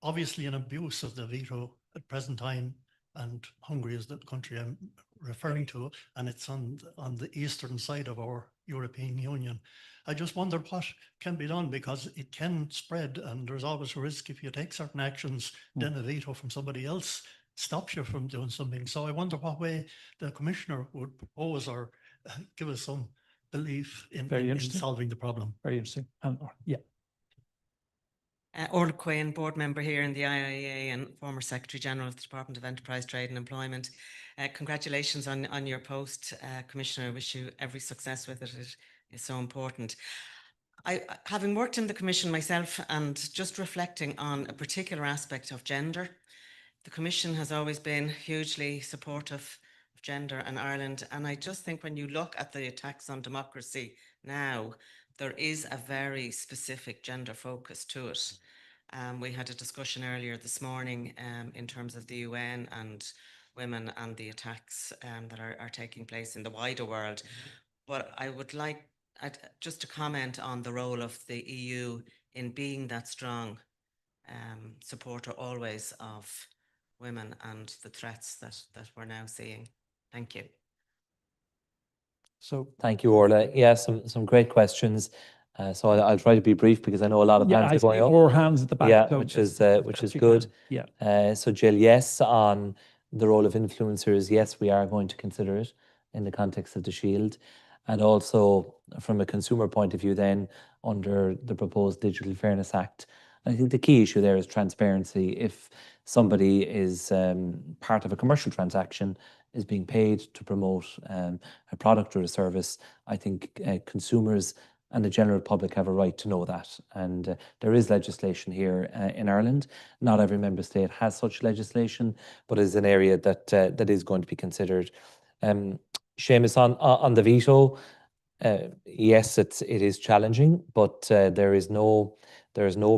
obviously an abuse of the veto at present time, and Hungary is the country I'm referring to, and it's on the eastern side of our European Union. I just wonder what can be done, because it can spread, and there's always a risk if you take certain actions, then a veto from somebody else stops you from doing something. So I wonder what way the Commissioner would propose or give us some belief in solving the problem. Very interesting. Yeah. Orla Quinn, board member here in the IIEA and former Secretary General of the Department of Enterprise, Trade and Employment. Congratulations on your post, Commissioner. I wish you every success with it. It is so important. Having worked in the Commission myself and just reflecting on a particular aspect of gender, the Commission has always been hugely supportive of gender in Ireland. And I just think when you look at the attacks on democracy now, there is a very specific gender focus to it. We had a discussion earlier this morning in terms of the UN and women and the attacks that are taking place in the wider world. But I would like just to comment on the role of the EU in being that strong supporter always of women and the threats that we're now seeing. Thank you. So thank you, Orla. Yeah, some great questions. So I'll try to be brief because I know a lot of Yeah, hands I are see going up. more hands at the back. Yeah, so which as is you good. can. Yeah. So Jill, yes, on the role of influencers, yes, we are going to consider it in the context of the Shield. And also from a consumer point of view then, under the proposed Digital Fairness Act, I think the key issue there is transparency. If somebody is part of a commercial transaction, is being paid to promote a product or a service, I think consumers and the general public have a right to know that. And there is legislation here in Ireland. Not every member state has such legislation, but is an area that that is going to be considered. Seamus, on the veto, yes, it is challenging, but there is no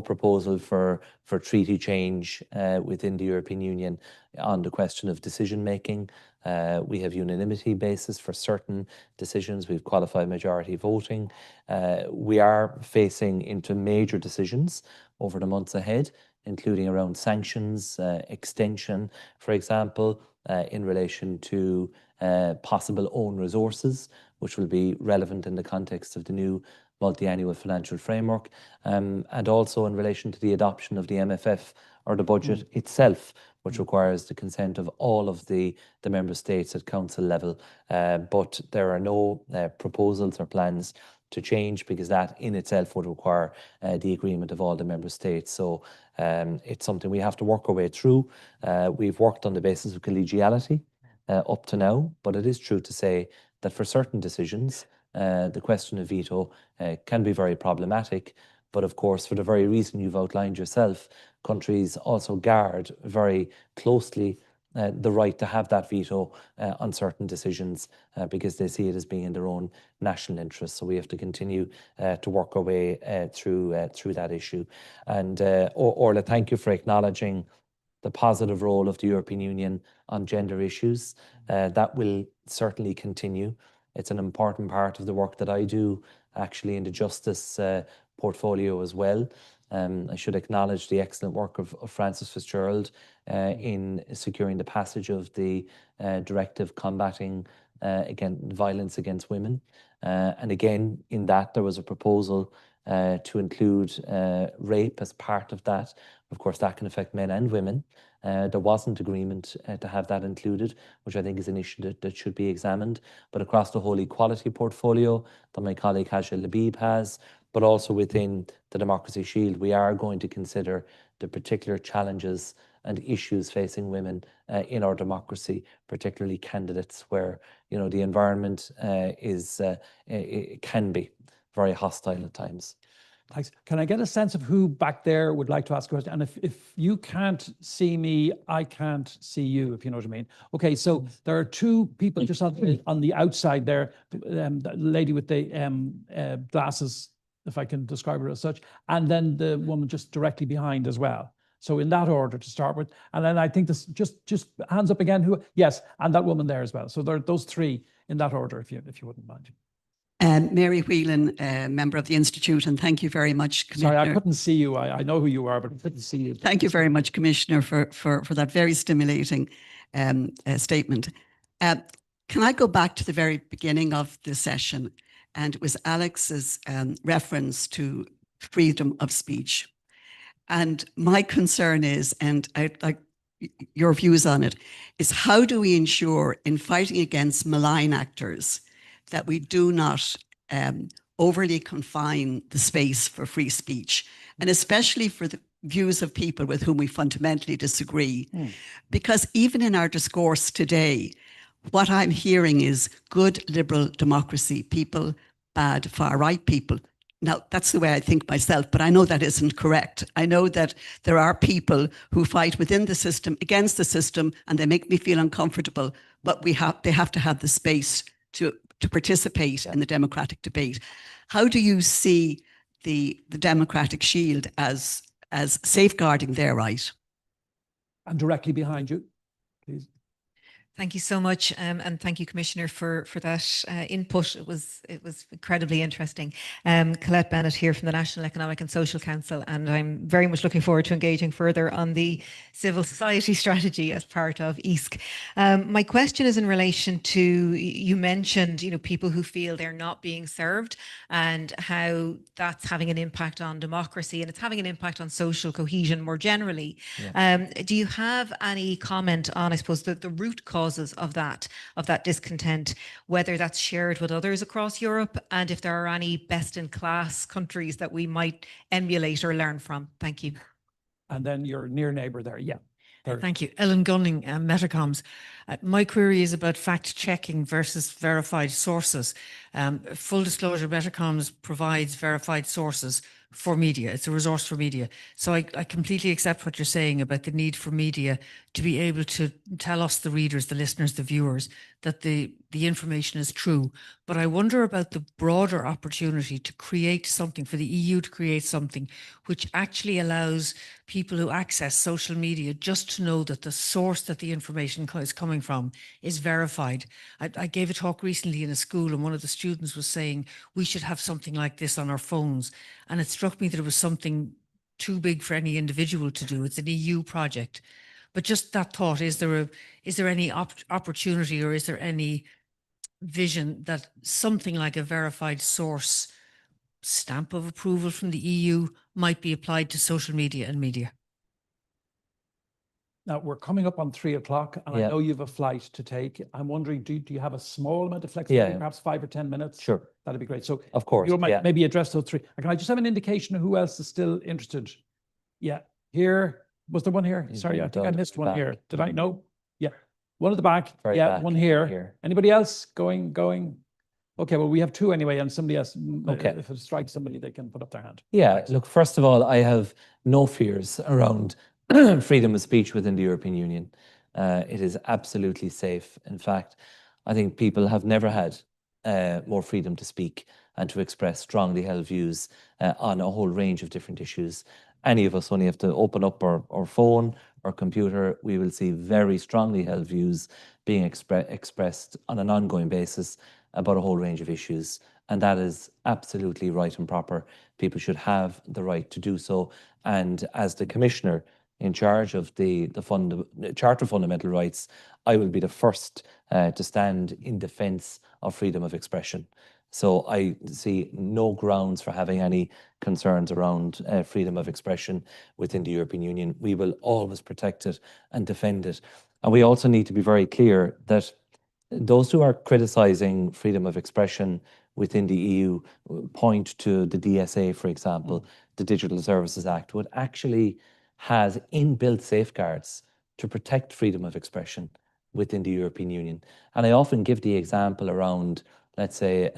proposal for treaty change within the European Union on the question of decision making. We have unanimity basis for certain decisions. We've qualified majority voting. We are facing into major decisions over the months ahead, including around sanctions, extension, for example, in relation to possible own resources, which will be relevant in the context of the new multi-annual financial framework, and also in relation to the adoption of the MFF or the budget itself, which requires the consent of all of the member states at council level. But there are no proposals or plans to change, because that in itself would require the agreement of all the member states. So it's something we have to work our way through. We've worked on the basis of collegiality up to now, but it is true to say that for certain decisions, the question of veto can be very problematic. But of course, for the very reason you've outlined yourself, countries also guard very closely the right to have that veto on certain decisions because they see it as being in their own national interest. So we have to continue to work our way through that issue. And Orla, thank you for acknowledging the positive role of the European Union on gender issues. That will certainly continue. It's an important part of the work that I do actually in the justice portfolio as well. I should acknowledge the excellent work of Francis Fitzgerald in securing the passage of the directive combating violence against women. And again, in that there was a proposal to include rape as part of that. Of course, that can affect men and women. There wasn't agreement to have that included, which I think is an issue that should be examined. But across the whole equality portfolio that my colleague Hajja Labib has, but also within the Democracy Shield, we are going to consider the particular challenges and issues facing women in our democracy, particularly candidates where the environment it can be very hostile at times. Thanks. Can I get a sense of who back there would like to ask a question? And if you can't see me, I can't see you, if you know what I mean. Okay, so there are two people just on the outside there, the lady with the glasses, if I can describe her as such, and then the woman just directly behind as well. So in that order to start with. And then I think this just hands up again. Who? Yes, and that woman there as well. So there are those three in that order, if you wouldn't mind. Mary Whelan, member of the Institute, and thank you very much, Commissioner. Sorry, I couldn't see you. I know who you are, but I couldn't see you. Thank you very much, Commissioner, for that very stimulating statement. Can I go back to the very beginning of the session? And it was Alex's reference to freedom of speech. And my concern is, and I'd like your views on it, is how do we ensure in fighting against malign actors that we do not overly confine the space for free speech, and especially for the views of people with whom we fundamentally disagree. Because even in our discourse today, what I'm hearing is good liberal democracy people, bad far-right people. Now, that's the way I think myself, but I know that isn't correct. I know that there are people who fight within the system, against the system, and they make me feel uncomfortable, but they have to have the space to participate in the democratic debate. How do you see the Democratic Shield as safeguarding their right? And directly behind you, please. Thank you so much, and thank you, Commissioner, for that input. It was incredibly interesting. Colette Bennett here from the National Economic and Social Council, and I'm very much looking forward to engaging further on the civil society strategy as part of EASC. My question is in relation to, you mentioned, people who feel they're not being served and how that's having an impact on democracy, and it's having an impact on social cohesion more generally. Yeah. Do you have any comment on, I suppose, the root causes of that discontent, whether that's shared with others across Europe, and if there are any best-in-class countries that we might emulate or learn from? Thank you. And then your near neighbour there, yeah. Thank you. Ellen Gunning, Metacoms. My query is about fact-checking versus verified sources. Full disclosure, Metacoms provides verified sources for media. It's a resource for media. So I completely accept what you're saying about the need for media to be able to tell us, the readers, the listeners, the viewers, that the information is true. But I wonder about the broader opportunity to create something, for the EU to create something which actually allows people who access social media just to know that the source that the information is coming from is verified. I gave a talk recently in a school, and one of the students was saying we should have something like this on our phones. And it struck me that it was something too big for any individual to do. It's an EU project. But just that thought, is there any opportunity, or is there any vision that something like a verified source stamp of approval from the EU might be applied to social media and media? Now, we're coming up on 3 o'clock, and I know you have a flight to take. I'm wondering, do you have a small amount of flexibility, perhaps 5 or 10 minutes? Sure. That'd be great. So, of course, you might maybe address those three. And can I just have an indication of who else is still interested? Yeah, here. Was there one here? Sorry, I think I missed one here. Did I? No? Yeah. One at the back. Back. One here. Anybody else going? Okay, well, we have two anyway, and somebody else, if it strikes somebody, they can put up their hand. Yeah, look, first of all, I have no fears around freedom of speech within the European Union. It is absolutely safe. In fact, I think people have never had more freedom to speak and to express strongly held views on a whole range of different issues. Any of us only have to open up our phone or computer, we will see very strongly held views being expressed on an ongoing basis about a whole range of issues. And that is absolutely right and proper. People should have the right to do so. And as the Commissioner in charge of the Charter of Fundamental Rights, I will be the first to stand in defence of freedom of expression. So I see no grounds for having any concerns around freedom of expression within the European Union. We will always protect it and defend it. And we also need to be very clear that those who are criticising freedom of expression within the EU point to the DSA, for example, the Digital Services Act, which actually has inbuilt safeguards to protect freedom of expression within the European Union. And I often give the example around, let's say,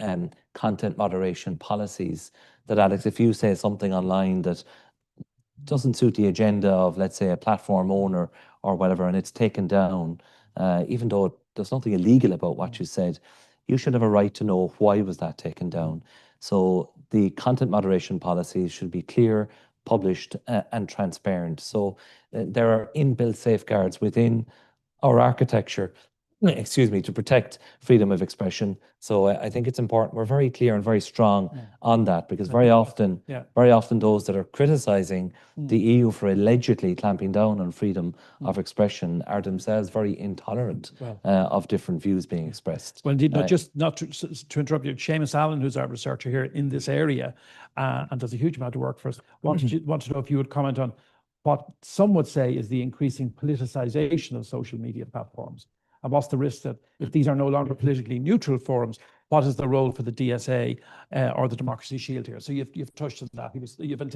content moderation policies, that Alex, if you say something online that doesn't suit the agenda of, let's say, a platform owner or whatever, and it's taken down, even though there's nothing illegal about what you said, you should have a right to know why was that taken down. So the content moderation policies should be clear, published, and transparent. So there are inbuilt safeguards within our architecture, to protect freedom of expression. So I think it's important we're very clear and very strong on that, because very often those that are criticizing the EU for allegedly clamping down on freedom of expression are themselves very intolerant of different views being expressed. Well, indeed, not to interrupt you, Seamus Allen, who's our researcher here in this area and does a huge amount of work for us, want to know if you would comment on what some would say is the increasing politicization of social media platforms. And what's the risk that if these are no longer politically neutral forums, what is the role for the DSA or the Democracy Shield here? So you've touched on that.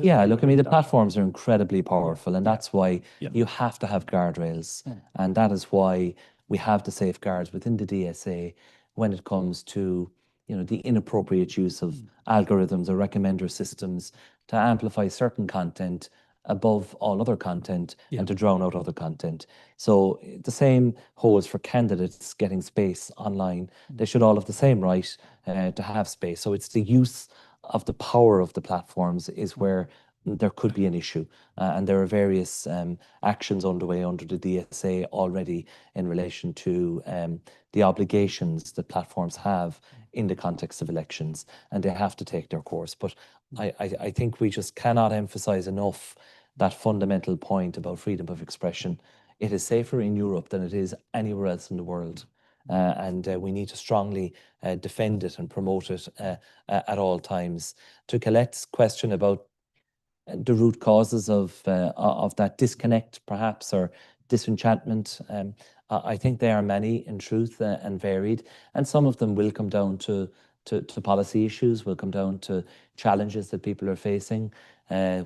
Yeah, look, I mean, the platforms are incredibly powerful, and that's why you have to have guardrails. And that is why we have the safeguards within the DSA when it comes to, the inappropriate use of algorithms or recommender systems to amplify certain content above all other content and to drown out other content. So the same holds for candidates getting space online. They should all have the same right to have space. So it's the use of the power of the platforms is where there could be an issue. And there are various actions underway under the DSA already in relation to the obligations that platforms have in the context of elections, and they have to take their course. But I think we just cannot emphasize enough that fundamental point about freedom of expression. It is safer in Europe than it is anywhere else in the world. And we need to strongly defend it and promote it at all times. To Colette's question about the root causes of that disconnect, perhaps, or disenchantment, I think they are many in truth and varied, and some of them will come down to policy issues, will come down to challenges that people are facing,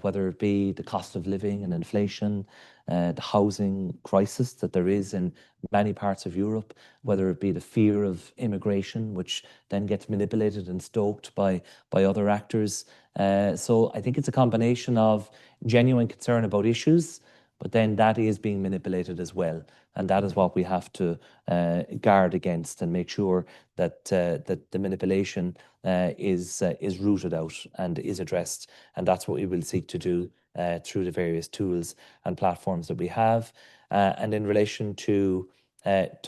whether it be the cost of living and inflation, the housing crisis that there is in many parts of Europe, whether it be the fear of immigration, which then gets manipulated and stoked by other actors. So I think it's a combination of genuine concern about issues, but then that is being manipulated as well. And that is what we have to guard against and make sure that the manipulation is rooted out and is addressed. And that's what we will seek to do through the various tools and platforms that we have. And in relation to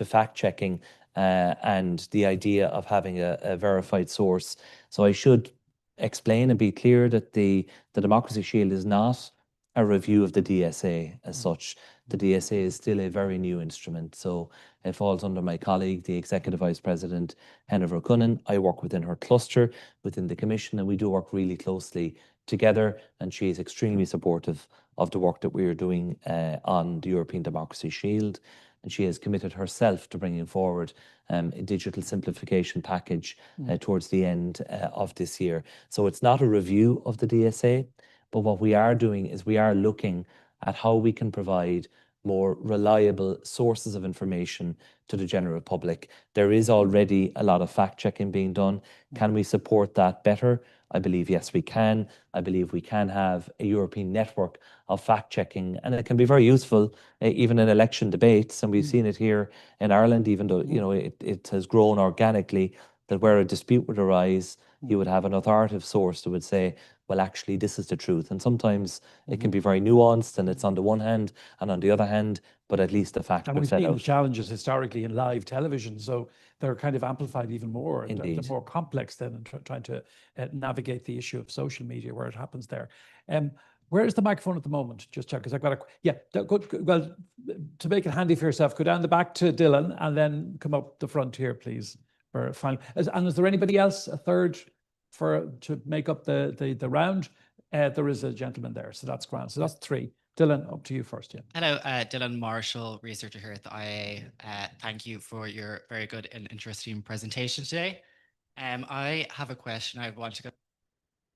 fact checking and the idea of having a verified source, so I should explain and be clear that the Democracy Shield is not a review of the DSA as such. The DSA is still a very new instrument, so it falls under my colleague, the Executive Vice President, Hennifer Cunnan. I work within her cluster within the Commission, and we do work really closely together, and she is extremely supportive of the work that we are doing on the European Democracy Shield. And she has committed herself to bringing forward a digital simplification package towards the end of this year. So it's not a review of the DSA, but what we are doing is we are looking at how we can provide more reliable sources of information to the general public. There is already a lot of fact-checking being done. Can we support that better? I believe, yes, we can. I believe we can have a European network of fact-checking, and it can be very useful even in election debates. And we've seen it here in Ireland, even though it has grown organically, that where a dispute would arise, you would have an authoritative source that would say, well, actually, this is the truth. And sometimes it can be very nuanced, and it's on the one hand, and on the other hand, but at least the fact And was we've set seen the out. challenges historically in live television, so they're kind of amplified even more. Indeed. They're more complex than in trying to navigate the issue of social media where it happens there. Where is the microphone at the moment? Just check, because I've got well, to make it handy for yourself, go down the back to Dylan and then come up the front here, please, for final. And is there anybody else, a third, to make up the round? There is a gentleman there, so that's grand. So that's three. Dylan, up to you first. Yeah. Hello, Dylan Marshall, researcher here at the IIEA. Thank you for your very good and interesting presentation today. I have a question. I want to go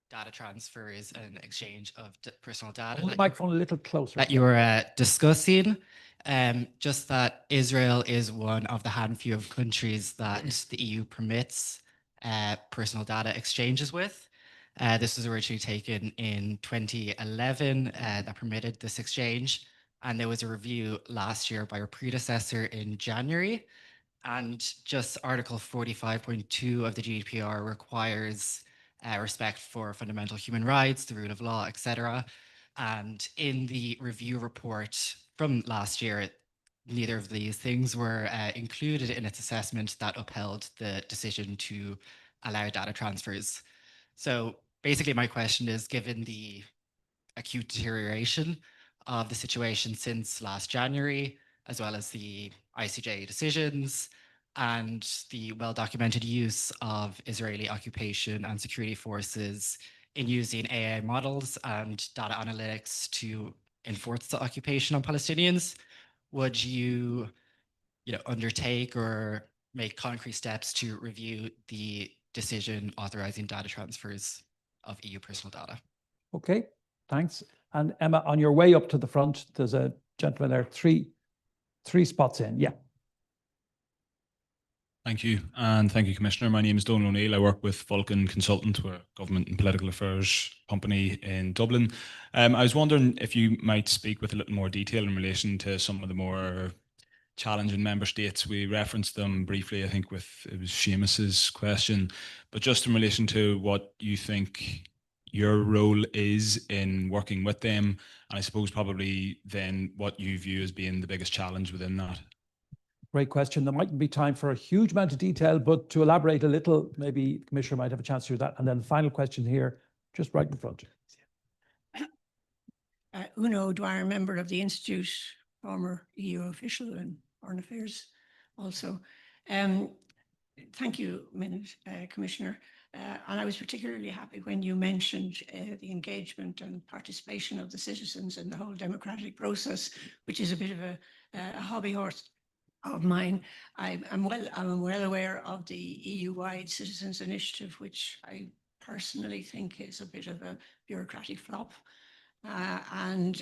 data transfers and exchange of personal data. Hold the microphone a little closer. That you were discussing. Just that Israel is one of the handful of countries that the EU permits personal data exchanges with. This was originally taken in 2011 that permitted this exchange. And there was a review last year by our predecessor in January. And just Article 45.2 of the GDPR requires respect for fundamental human rights, the rule of law, etc. And in the review report from last year, neither of these things were included in its assessment that upheld the decision to allow data transfers. So basically my question is, given the acute deterioration of the situation since last January, as well as the ICJ decisions and the well-documented use of Israeli occupation and security forces in using AI models and data analytics to enforce the occupation on Palestinians, would you undertake or make concrete steps to review the decision authorizing data transfers of EU personal data? Okay, thanks. And Emma, on your way up to the front, there's a gentleman there, three spots in. Yeah. Thank you. And thank you, Commissioner. My name is Donal O'Neill. I work with Vulcan Consultant. We're a government and political affairs company in Dublin. I was wondering if you might speak with a little more detail in relation to some of the more challenging member states. We referenced them briefly, I think, it was Seamus's question, but just in relation to what you think your role is in working with them, and I suppose probably then what you view as being the biggest challenge within that. Great question. There mightn't be time for a huge amount of detail, but to elaborate a little, maybe the Commissioner might have a chance to do that. And then the final question here, just right in front. Uno Dwyer, member of the Institute, former EU official in foreign affairs also. Thank you, Commissioner. And I was particularly happy when you mentioned the engagement and participation of the citizens in the whole democratic process, which is a bit of a hobby horse of mine. I'm well aware of the EU-wide Citizens Initiative, which I personally think is a bit of a bureaucratic flop. And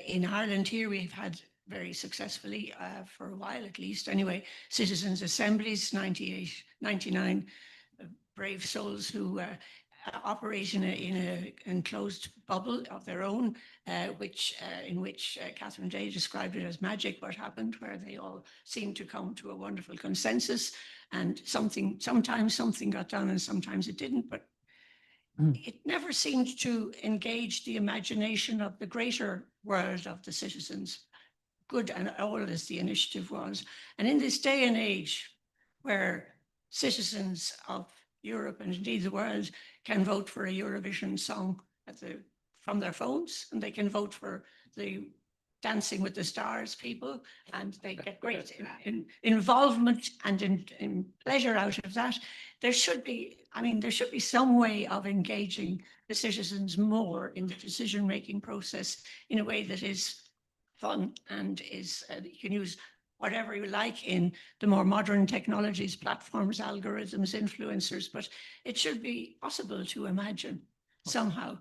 in Ireland here, we've had very successfully, for a while at least anyway, citizens' assemblies, 99 brave souls who operate in a enclosed bubble of their own, in which Catherine Day described it as magic, what happened, where they all seemed to come to a wonderful consensus, and sometimes something got done and sometimes it didn't, but it never seemed to engage the imagination of the greater world of the citizens, good and old as the initiative was. And in this day and age where citizens of Europe and indeed the world can vote for a Eurovision song from their phones, and they can vote for the Dancing with the Stars people, and they get great involvement and in pleasure out of that. There should be some way of engaging the citizens more in the decision-making process in a way that is fun and is you can use whatever you like in the more modern technologies, platforms, algorithms, influencers, but it should be possible to imagine somehow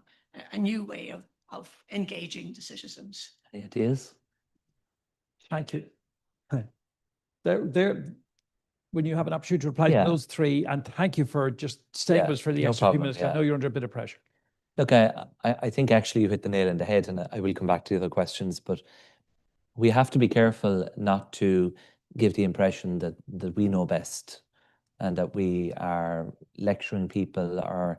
a new way of engaging the citizens. Any ideas? Thank you. When you have an opportunity to reply to those three, and thank you for just staying with us for the extra few minutes. I know you're under a bit of pressure. Look, I think actually you hit the nail on the head, and I will come back to the other questions, but we have to be careful not to give the impression that we know best and that we are lecturing people or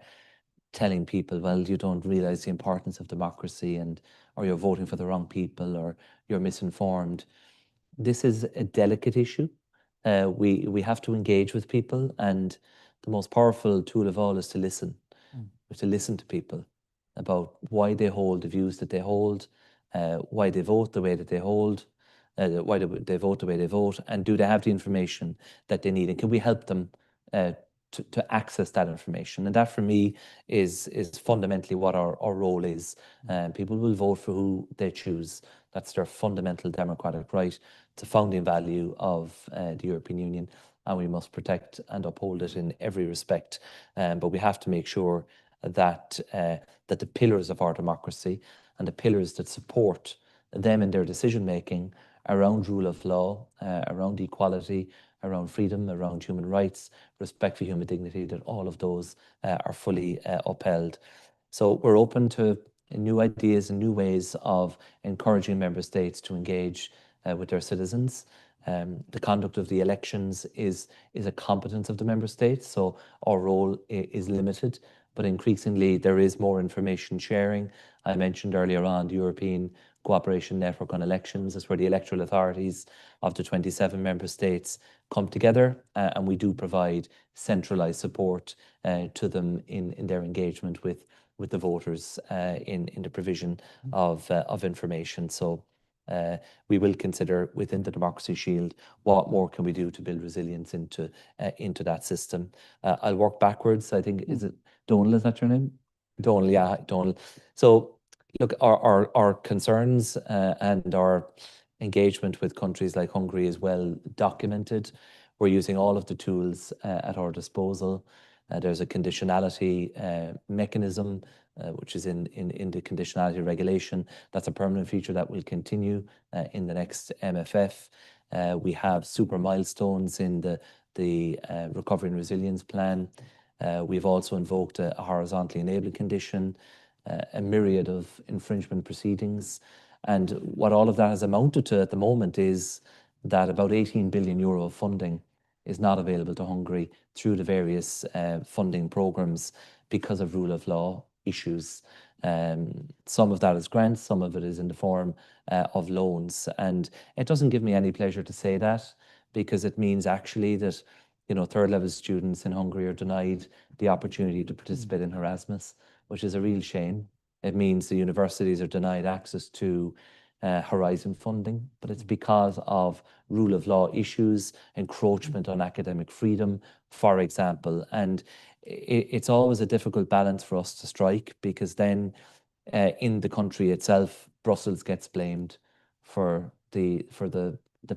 telling people, well, you don't realize the importance of democracy, or you're voting for the wrong people, or you're misinformed. This is a delicate issue. We have to engage with people, and the most powerful tool of all is to listen. We have to listen to people about why they hold the views that they hold, why they vote the way that they hold, why they vote the way they vote, and do they have the information that they need, and can we help them to access that information? And that for me is fundamentally what our role is. People will vote for who they choose. That's their fundamental democratic right. It's a founding value of the European Union, and we must protect and uphold it in every respect. But we have to make sure that the pillars of our democracy and the pillars that support them in their decision making around rule of law, around equality, around freedom, around human rights, respect for human dignity, that all of those are fully upheld. So we're open to new ideas and new ways of encouraging member states to engage with their citizens. The conduct of the elections is a competence of the member states, so our role is limited, but increasingly there is more information sharing. I mentioned earlier on the European Cooperation Network on Elections. Is where the electoral authorities of the 27 member states come together, and we do provide centralised support to them in their engagement with the voters in the provision of information. So we will consider within the Democracy Shield what more can we do to build resilience into that system. I'll work backwards. I think, is it Donal, is that your name? Donal, yeah, Donal. So look, our concerns and our engagement with countries like Hungary is well documented. We're using all of the tools at our disposal. There's a conditionality mechanism, which is in the conditionality regulation. That's a permanent feature that will continue in the next MFF. We have super milestones in the Recovery and Resilience Plan. We've also invoked a horizontally enabling condition, a myriad of infringement proceedings. And what all of that has amounted to at the moment is that about 18 billion euro of funding is not available to Hungary through the various funding programs because of rule of law issues. Some of that is grants, some of it is in the form of loans. And it doesn't give me any pleasure to say that, because it means actually that, you know, third level students in Hungary are denied the opportunity to participate in Erasmus, which is a real shame. It means the universities are denied access to Horizon funding, but it's because of rule of law issues, encroachment on academic freedom, for example. And it's always a difficult balance for us to strike, because then in the country itself, Brussels gets blamed for the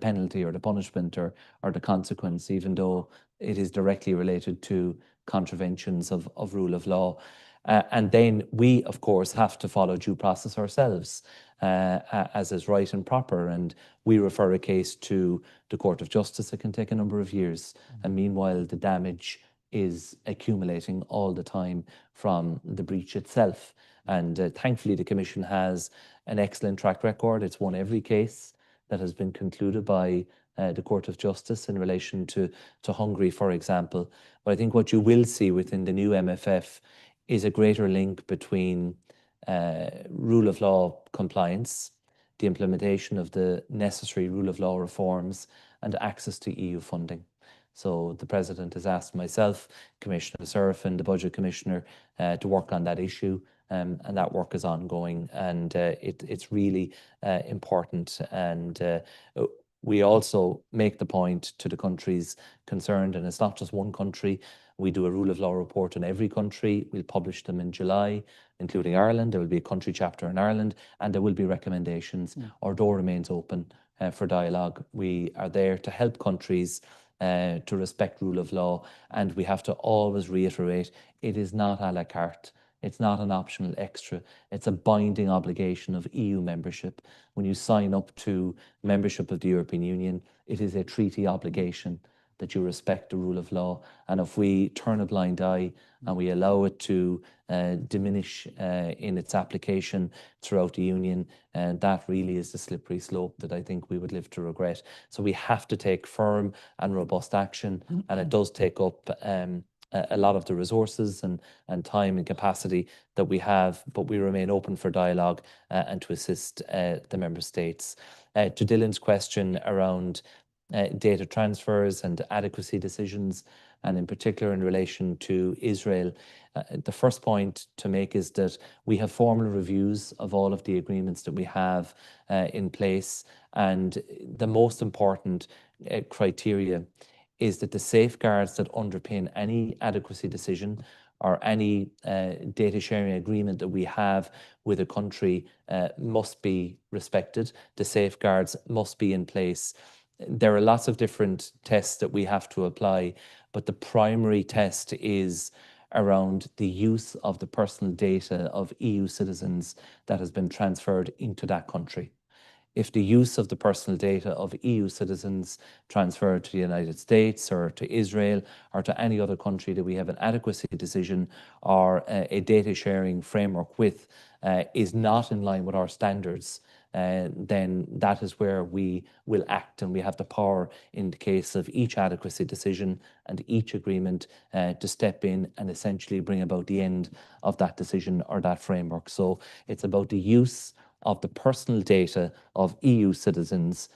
penalty or the punishment or the consequence, even though it is directly related to contraventions of rule of law. And then we, of course, have to follow due process ourselves, as is right and proper. And we refer a case to the Court of Justice. It can take a number of years. And meanwhile, the damage is accumulating all the time from the breach itself. And thankfully, the Commission has an excellent track record. It's won every case that has been concluded by the Court of Justice in relation to Hungary, for example. But I think what you will see within the new MFF is a greater link between rule of law compliance, the implementation of the necessary rule of law reforms, and access to EU funding. So the President has asked myself, Commissioner Surf, and the Budget Commissioner to work on that issue, and that work is ongoing, and it's really important. And we also make the point to the countries concerned, and it's not just one country. We do a rule of law report on every country. We'll publish them in July, including Ireland. There will be a country chapter in Ireland, and there will be recommendations. Our door remains open for dialogue. We are there to help countries to respect rule of law, and we have to always reiterate, it is not a la carte. It's not an optional extra. It's a binding obligation of EU membership. When you sign up to membership of the European Union, it is a treaty obligation that you respect the rule of law. And if we turn a blind eye and we allow it to diminish in its application throughout the Union, that really is the slippery slope that I think we would live to regret. So we have to take firm and robust action, and it does take up a lot of the resources and time and capacity that we have, but we remain open for dialogue and to assist the member states. To Dylan's question around data transfers and adequacy decisions, and in particular in relation to Israel, the first point to make is that we have formal reviews of all of the agreements that we have in place, and the most important criteria is that the safeguards that underpin any adequacy decision or any data sharing agreement that we have with a country must be respected. The safeguards must be in place. There are lots of different tests that we have to apply, but the primary test is around the use of the personal data of EU citizens that has been transferred into that country. If the use of the personal data of EU citizens transferred to the United States or to Israel or to any other country that we have an adequacy decision or a data sharing framework with is not in line with our standards, then that is where we will act, and we have the power in the case of each adequacy decision and each agreement to step in and essentially bring about the end of that decision or that framework. So it's about the use of the personal data of EU citizens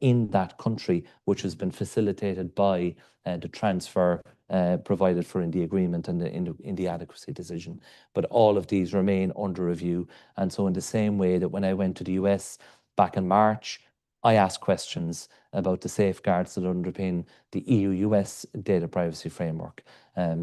in that country, which has been facilitated by the transfer provided for in the agreement and in the adequacy decision. But all of these remain under review. And so in the same way that when I went to the US back in March, I asked questions about the safeguards that underpin the EU-US data privacy framework,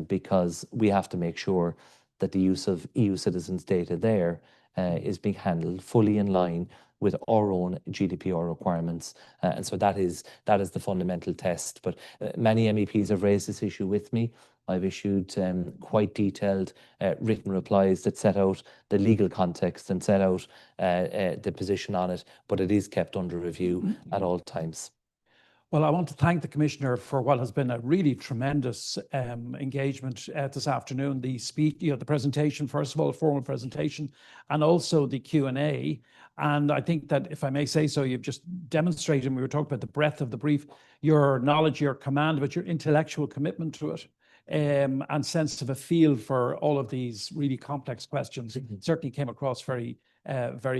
because we have to make sure that the use of EU citizens' data there is being handled fully in line with our own GDPR requirements. And so that is the fundamental test. But many MEPs have raised this issue with me. I've issued quite detailed written replies that set out the legal context and set out the position on it, but it is kept under review at all times. Well, I want to thank the Commissioner for what has been a really tremendous engagement this afternoon. The speech, the presentation, first of all, formal presentation, and also the Q&A. And I think that, if I may say so, you've just demonstrated, and we were talking about the breadth of the brief, your knowledge, your command, but your intellectual commitment to it. and sense of a feel for all of these really complex questions. It certainly came across very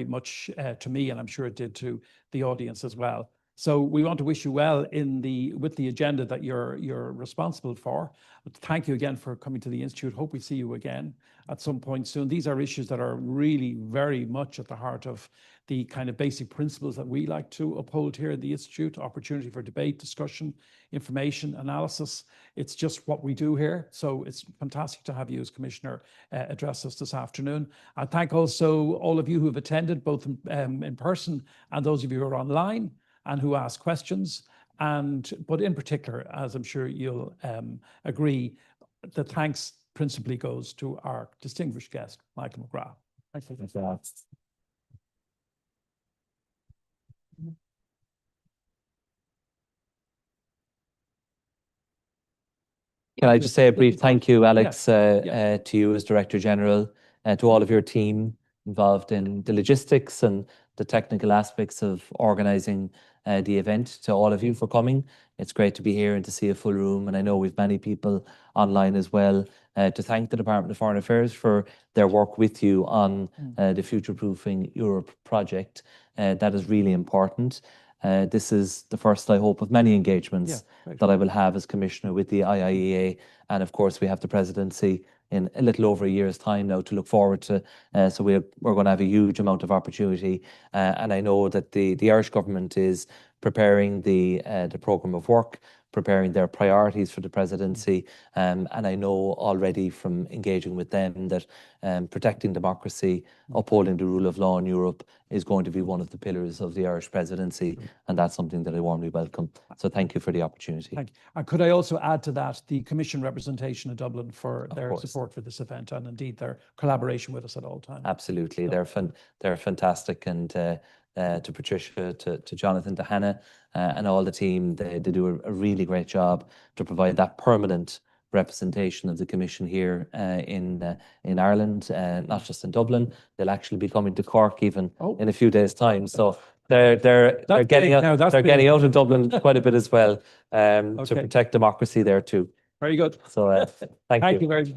much to me, and I'm sure it did to the audience as well. So we want to wish you well with the agenda that you're responsible for. Thank you again for coming to the Institute. Hope we see you again at some point soon. These are issues that are really very much at the heart of the kind of basic principles that we like to uphold here at the Institute: opportunity for debate, discussion, information, analysis. It's just what we do here. So it's fantastic to have you as Commissioner address us this afternoon. I thank also all of you who have attended, both in person and those of you who are online and who ask questions. But in particular, as I'm sure you'll agree, the thanks principally goes to our distinguished guest, Michael McGrath. Thank you. Can I just say a brief thank you, Alex, to you as Director General, to all of your team involved in the logistics and the technical aspects of organising the event, to all of you for coming. It's great to be here and to see a full room, and I know we've many people online as well. To thank the Department of Foreign Affairs for their work with you on the Future Proofing Europe project. That is really important. This is the first, I hope, of many engagements that I will have as Commissioner with the IIEA. And of course, we have the presidency in a little over a year's time now to look forward to. So we're going to have a huge amount of opportunity. And I know that the Irish government is preparing the programme of work, preparing their priorities for the presidency. And I know already from engaging with them that protecting democracy, upholding the rule of law in Europe is going to be one of the pillars of the Irish presidency. And that's something that I warmly welcome. So thank you for the opportunity. Thank you. And could I also add to that the Commission representation in Dublin for their support for this event, and indeed their collaboration with us at all times. Absolutely. They're fantastic. And to Patricia, to Jonathan, to Hannah, and all the team, they do a really great job to provide that permanent representation of the Commission here in Ireland, not just in Dublin. They'll actually be coming to Cork even in a few days' time. So they're getting out of Dublin quite a bit as well, to protect democracy there too. Very good. So thank you. Thank you very much.